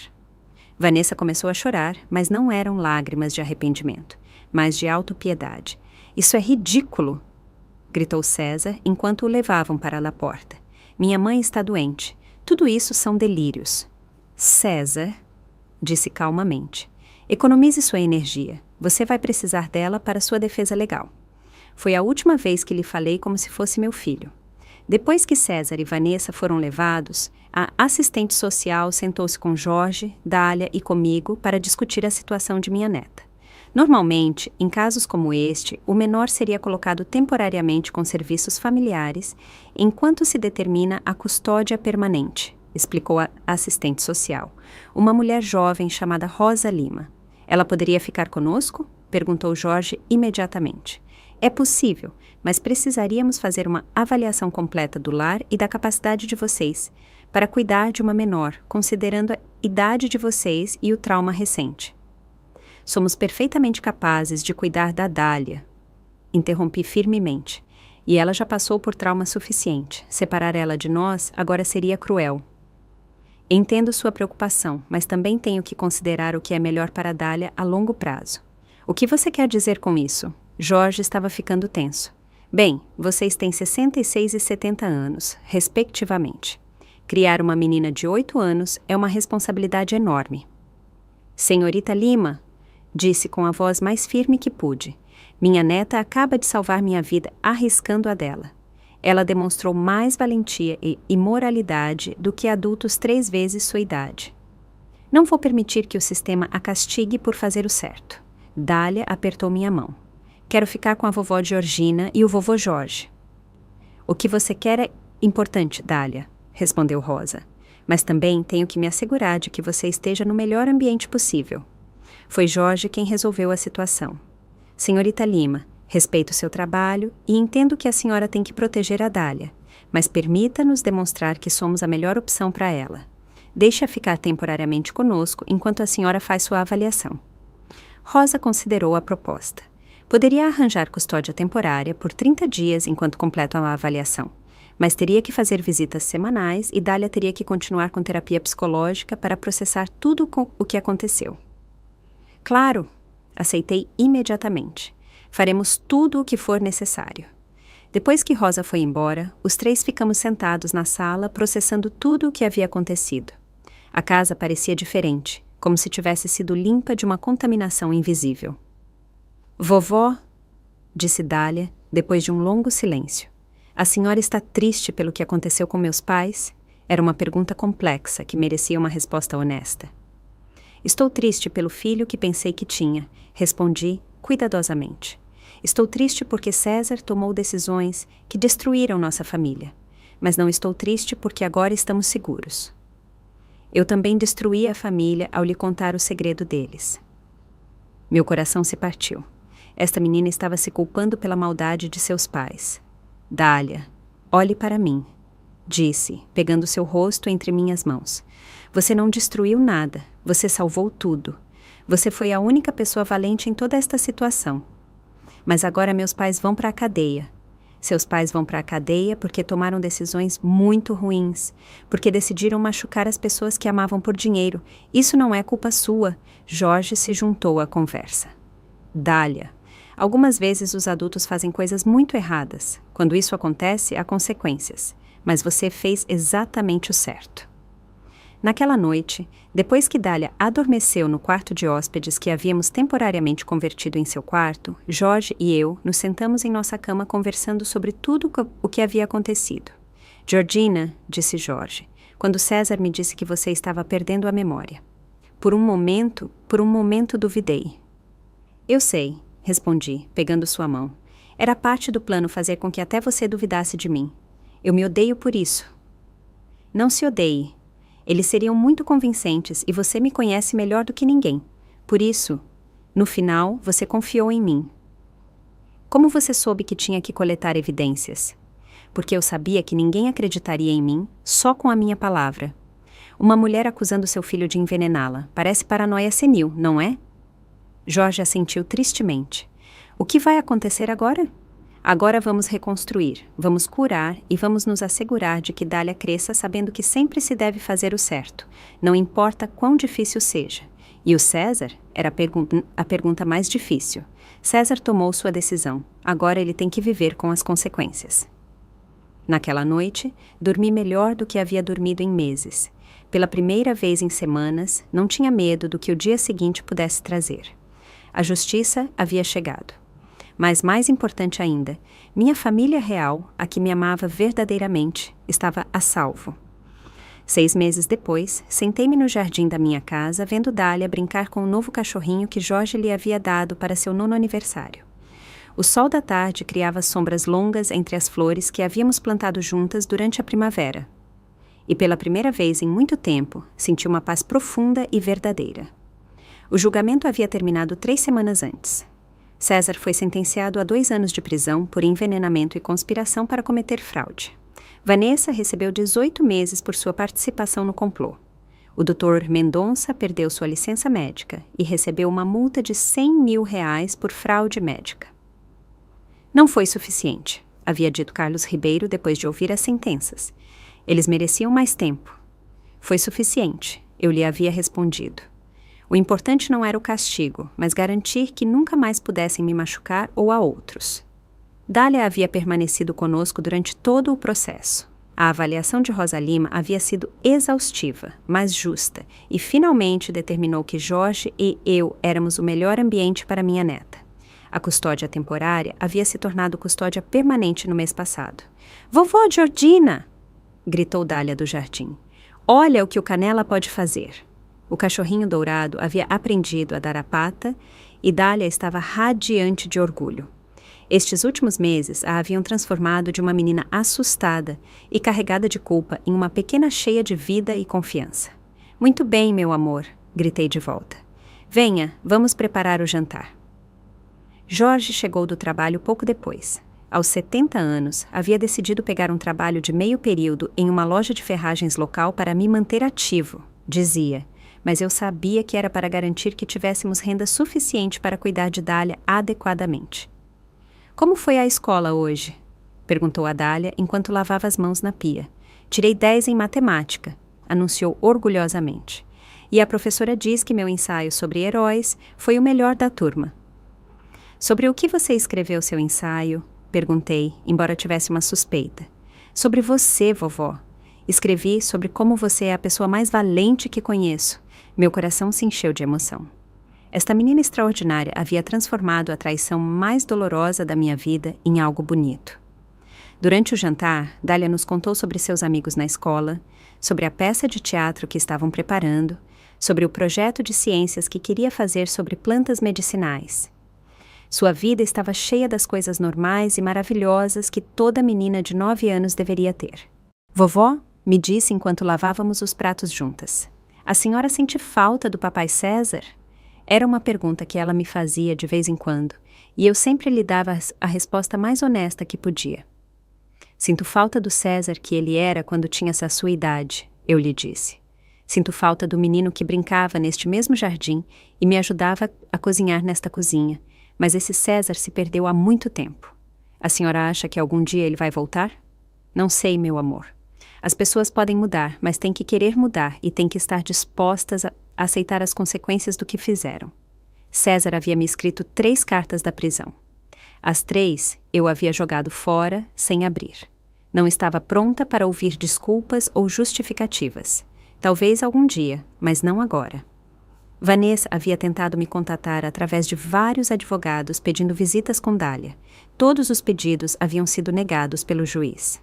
Vanessa começou a chorar, mas não eram lágrimas de arrependimento, mas de autopiedade. Isso é ridículo! Gritou César enquanto o levavam para a porta. Minha mãe está doente. Tudo isso são delírios. César, disse calmamente, economize sua energia. Você vai precisar dela para sua defesa legal. Foi a última vez que lhe falei como se fosse meu filho. Depois que César e Vanessa foram levados, a assistente social sentou-se com Jorge, Dália e comigo para discutir a situação de minha neta. Normalmente, em casos como este, o menor seria colocado temporariamente com serviços familiares, enquanto se determina a custódia permanente, explicou a assistente social, uma mulher jovem chamada Rosa Lima. Ela poderia ficar conosco? Perguntou Jorge imediatamente. É possível, mas precisaríamos fazer uma avaliação completa do lar e da capacidade de vocês para cuidar de uma menor, considerando a idade de vocês e o trauma recente. Somos perfeitamente capazes de cuidar da Dália, interrompi firmemente, e ela já passou por trauma suficiente. Separar ela de nós agora seria cruel. Entendo sua preocupação, mas também tenho que considerar o que é melhor para a Dália a longo prazo. O que você quer dizer com isso? Jorge estava ficando tenso. Bem, vocês têm 66 e 70 anos, respectivamente. Criar uma menina de 8 anos é uma responsabilidade enorme. Senhorita Lima, disse com a voz mais firme que pude, minha neta acaba de salvar minha vida arriscando a dela. Ela demonstrou mais valentia e moralidade do que adultos 3 vezes sua idade. Não vou permitir que o sistema a castigue por fazer o certo. Dália apertou minha mão. Quero ficar com a vovó Georgina e o vovô Jorge. O que você quer é importante, Dália, respondeu Rosa. Mas também tenho que me assegurar de que você esteja no melhor ambiente possível. Foi Jorge quem resolveu a situação. Senhorita Lima, respeito seu trabalho e entendo que a senhora tem que proteger a Dália, mas permita-nos demonstrar que somos a melhor opção para ela. Deixe-a ficar temporariamente conosco enquanto a senhora faz sua avaliação. Rosa considerou a proposta. Poderia arranjar custódia temporária por 30 dias enquanto completa a avaliação, mas teria que fazer visitas semanais e Dália teria que continuar com terapia psicológica para processar tudo o que aconteceu. Claro, aceitei imediatamente. Faremos tudo o que for necessário. Depois que Rosa foi embora, os 3 ficamos sentados na sala processando tudo o que havia acontecido. A casa parecia diferente, como se tivesse sido limpa de uma contaminação invisível. Vovó, disse Dália, depois de um longo silêncio. A senhora está triste pelo que aconteceu com meus pais? Era uma pergunta complexa que merecia uma resposta honesta. Estou triste pelo filho que pensei que tinha, respondi cuidadosamente. Estou triste porque César tomou decisões que destruíram nossa família, mas não estou triste porque agora estamos seguros. Eu também destruí a família ao lhe contar o segredo deles. Meu coração se partiu. Esta menina estava se culpando pela maldade de seus pais. Dália, olhe para mim, disse, pegando seu rosto entre minhas mãos. Você não destruiu nada, você salvou tudo. Você foi a única pessoa valente em toda esta situação. Mas agora meus pais vão para a cadeia. Seus pais vão para a cadeia porque tomaram decisões muito ruins, porque decidiram machucar as pessoas que amavam por dinheiro. Isso não é culpa sua. Jorge se juntou à conversa. Dália, algumas vezes os adultos fazem coisas muito erradas. Quando isso acontece, há consequências. Mas você fez exatamente o certo. Naquela noite, depois que Dália adormeceu no quarto de hóspedes que havíamos temporariamente convertido em seu quarto, Jorge e eu nos sentamos em nossa cama conversando sobre tudo o que havia acontecido. Georgina, disse Jorge, quando César me disse que você estava perdendo a memória. Por um momento duvidei. Eu sei, respondi, pegando sua mão. Era parte do plano fazer com que até você duvidasse de mim. Eu me odeio por isso. Não se odeie. Eles seriam muito convincentes e você me conhece melhor do que ninguém. Por isso, No final, você confiou em mim. Como você soube que tinha que coletar evidências? Porque eu sabia que ninguém acreditaria em mim, só com a minha palavra. Uma mulher acusando seu filho de envenená-la. Parece paranoia senil, não é? Jorge assentiu tristemente. O que vai acontecer agora? Agora vamos reconstruir, vamos curar e vamos nos assegurar de que Dália cresça sabendo que sempre se deve fazer o certo, não importa quão difícil seja. E o César? Era a pergunta mais difícil. César tomou sua decisão. Agora ele tem que viver com as consequências. Naquela noite, dormi melhor do que havia dormido em meses. Pela primeira vez em semanas, não tinha medo do que o dia seguinte pudesse trazer. A justiça havia chegado. Mas mais importante ainda, minha família real, a que me amava verdadeiramente, estava a salvo. 6 meses depois, sentei-me no jardim da minha casa vendo Dália brincar com o novo cachorrinho que Jorge lhe havia dado para seu 9º aniversário. O sol da tarde criava sombras longas entre as flores que havíamos plantado juntas durante a primavera. E pela primeira vez em muito tempo, senti uma paz profunda e verdadeira. O julgamento havia terminado 3 semanas antes. César foi sentenciado a 2 anos de prisão por envenenamento e conspiração para cometer fraude. Vanessa recebeu 18 meses por sua participação no complô. O Dr. Mendonça perdeu sua licença médica e recebeu uma multa de R$100 mil por fraude médica. Não foi suficiente, havia dito Carlos Ribeiro depois de ouvir as sentenças. Eles mereciam mais tempo. Foi suficiente, eu lhe havia respondido. O importante não era o castigo, mas garantir que nunca mais pudessem me machucar ou a outros. Dália havia permanecido conosco durante todo o processo. A avaliação de Rosa Lima havia sido exaustiva, mas justa, e finalmente determinou que Jorge e eu éramos o melhor ambiente para minha neta. A custódia temporária havia se tornado custódia permanente no mês passado. "Vovó Georgina!" gritou Dália do jardim. "Olha o que o Canela pode fazer." O cachorrinho dourado havia aprendido a dar a pata e Dália estava radiante de orgulho. Estes últimos meses a haviam transformado de uma menina assustada e carregada de culpa em uma pequena cheia de vida e confiança. "Muito bem, meu amor", gritei de volta. "Venha, vamos preparar o jantar." Jorge chegou do trabalho pouco depois. Aos 70 anos, havia decidido pegar um trabalho de meio período em uma loja de ferragens local para me manter ativo, dizia, mas eu sabia que era para garantir que tivéssemos renda suficiente para cuidar de Dália adequadamente. "Como foi a escola hoje?" perguntou a Dália enquanto lavava as mãos na pia. "Tirei 10 em matemática", anunciou orgulhosamente. "E a professora diz que meu ensaio sobre heróis foi o melhor da turma." "Sobre o que você escreveu seu ensaio?" perguntei, embora tivesse uma suspeita. "Sobre você, vovó. Escrevi sobre como você é a pessoa mais valente que conheço." Meu coração se encheu de emoção. Esta menina extraordinária havia transformado a traição mais dolorosa da minha vida em algo bonito. Durante o jantar, Dália nos contou sobre seus amigos na escola, sobre a peça de teatro que estavam preparando, sobre o projeto de ciências que queria fazer sobre plantas medicinais. Sua vida estava cheia das coisas normais e maravilhosas que toda menina de 9 anos deveria ter. "Vovó", me disse enquanto lavávamos os pratos juntas, "a senhora sente falta do papai César?" Era uma pergunta que ela me fazia de vez em quando, e eu sempre lhe dava a resposta mais honesta que podia. "Sinto falta do César que ele era quando tinha essa sua idade", eu lhe disse. "Sinto falta do menino que brincava neste mesmo jardim e me ajudava a cozinhar nesta cozinha, mas esse César se perdeu há muito tempo. A senhora acha que algum dia ele vai voltar?" "Não sei, meu amor. As pessoas podem mudar, mas têm que querer mudar e têm que estar dispostas a aceitar as consequências do que fizeram." César havia me escrito 3 cartas da prisão. As 3 eu havia jogado fora, sem abrir. Não estava pronta para ouvir desculpas ou justificativas. Talvez algum dia, mas não agora. Vanessa havia tentado me contatar através de vários advogados pedindo visitas com Dália. Todos os pedidos haviam sido negados pelo juiz.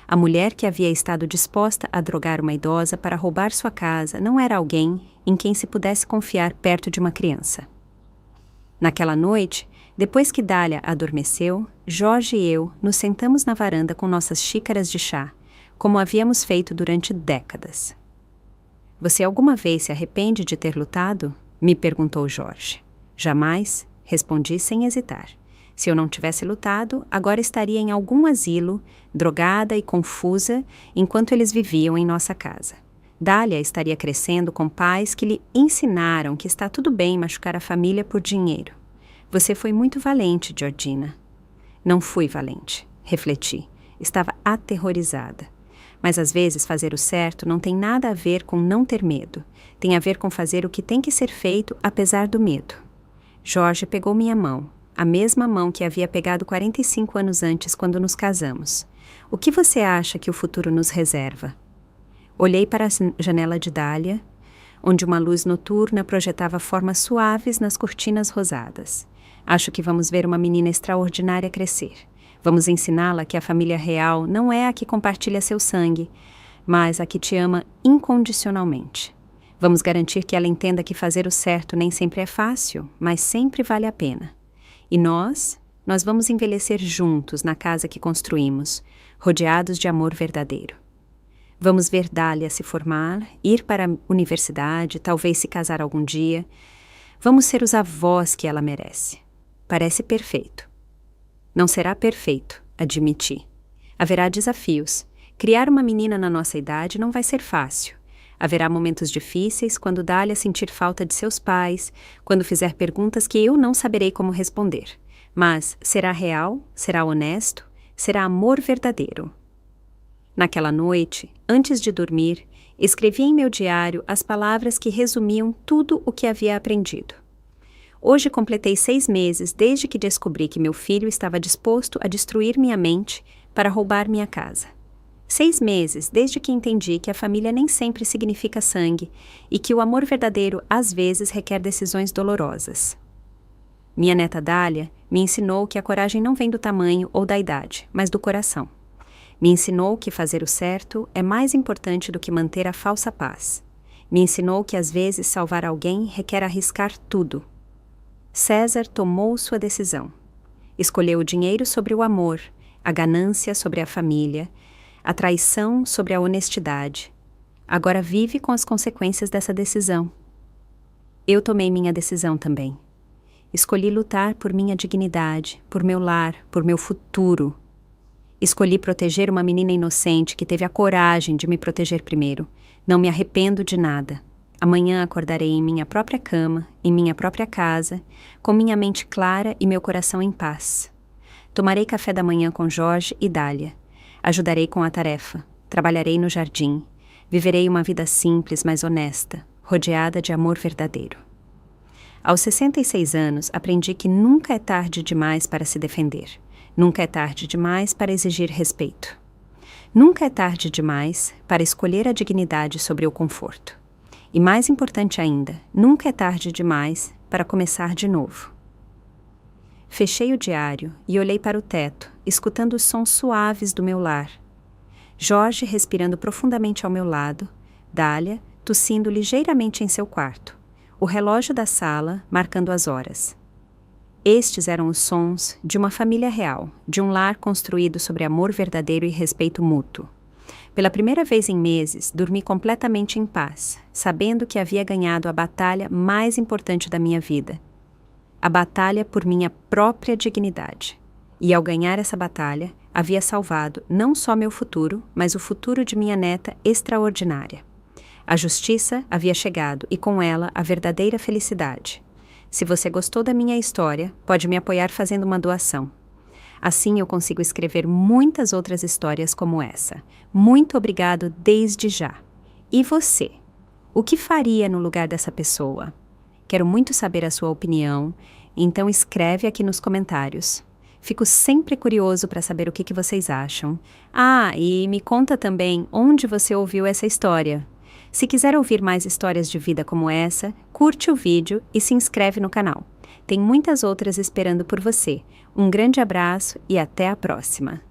A mulher que havia estado disposta a drogar uma idosa para roubar sua casa não era alguém em quem se pudesse confiar perto de uma criança. Naquela noite, depois que Dália adormeceu, Jorge e eu nos sentamos na varanda com nossas xícaras de chá, como havíamos feito durante décadas. "Você alguma vez se arrepende de ter lutado?" me perguntou Jorge. Jamais, respondi sem hesitar. Se eu não tivesse lutado, agora estaria em algum asilo, drogada e confusa, enquanto eles viviam em nossa casa. Dália estaria crescendo com pais que lhe ensinaram que está tudo bem machucar a família por dinheiro. Você foi muito valente, Georgina. Não fui valente, refleti. Estava aterrorizada. Mas às vezes fazer o certo não tem nada a ver com não ter medo. Tem a ver com fazer o que tem que ser feito apesar do medo. Jorge pegou minha mão, a mesma mão que havia pegado 45 anos antes quando nos casamos. O que você acha que o futuro nos reserva? Olhei para a janela de Dália, onde uma luz noturna projetava formas suaves nas cortinas rosadas. Acho que vamos ver uma menina extraordinária crescer. Vamos ensiná-la que a família real não é a que compartilha seu sangue, mas a que te ama incondicionalmente. Vamos garantir que ela entenda que fazer o certo nem sempre é fácil, mas sempre vale a pena. E nós vamos envelhecer juntos na casa que construímos, rodeados de amor verdadeiro. Vamos ver Dália se formar, ir para a universidade, talvez se casar algum dia. Vamos ser os avós que ela merece. Parece perfeito. Não será perfeito, admiti. Haverá desafios. Criar uma menina na nossa idade não vai ser fácil. Haverá momentos difíceis quando Dália sentir falta de seus pais, quando fizer perguntas que eu não saberei como responder. Mas será real, será honesto, será amor verdadeiro. Naquela noite, antes de dormir, escrevi em meu diário as palavras que resumiam tudo o que havia aprendido. Hoje completei 6 meses desde que descobri que meu filho estava disposto a destruir minha mente para roubar minha casa. 6 meses desde que entendi que a família nem sempre significa sangue e que o amor verdadeiro às vezes requer decisões dolorosas. Minha neta Dália me ensinou que a coragem não vem do tamanho ou da idade, mas do coração. Me ensinou que fazer o certo é mais importante do que manter a falsa paz. Me ensinou que às vezes salvar alguém requer arriscar tudo. César tomou sua decisão. Escolheu o dinheiro sobre o amor, a ganância sobre a família, a traição sobre a honestidade. Agora vive com as consequências dessa decisão. Eu tomei minha decisão também. Escolhi lutar por minha dignidade, por meu lar, por meu futuro. Escolhi proteger uma menina inocente que teve a coragem de me proteger primeiro. Não me arrependo de nada. Amanhã acordarei em minha própria cama, em minha própria casa, com minha mente clara e meu coração em paz. Tomarei café da manhã com Jorge e Dália. Ajudarei com a tarefa. Trabalharei no jardim. Viverei uma vida simples, mas honesta, rodeada de amor verdadeiro. Aos 66 anos, aprendi que nunca é tarde demais para se defender. Nunca é tarde demais para exigir respeito. Nunca é tarde demais para escolher a dignidade sobre o conforto. E mais importante ainda, nunca é tarde demais para começar de novo. Fechei o diário e olhei para o teto, escutando os sons suaves do meu lar. Jorge respirando profundamente ao meu lado, Dália tossindo ligeiramente em seu quarto, o relógio da sala marcando as horas. Estes eram os sons de uma família real, de um lar construído sobre amor verdadeiro e respeito mútuo. Pela primeira vez em meses, dormi completamente em paz, sabendo que havia ganhado a batalha mais importante da minha vida. A batalha por minha própria dignidade. E ao ganhar essa batalha, havia salvado não só meu futuro, mas o futuro de minha neta extraordinária. A justiça havia chegado e com ela a verdadeira felicidade. Se você gostou da minha história, pode me apoiar fazendo uma doação. Assim eu consigo escrever muitas outras histórias como essa. Muito obrigado desde já. E você? O que faria no lugar dessa pessoa? Quero muito saber a sua opinião, então escreve aqui nos comentários. Fico sempre curioso para saber o que vocês acham. Ah, e me conta também onde você ouviu essa história. Se quiser ouvir mais histórias de vida como essa, curte o vídeo e se inscreve no canal. Tem muitas outras esperando por você. Um grande abraço e até a próxima!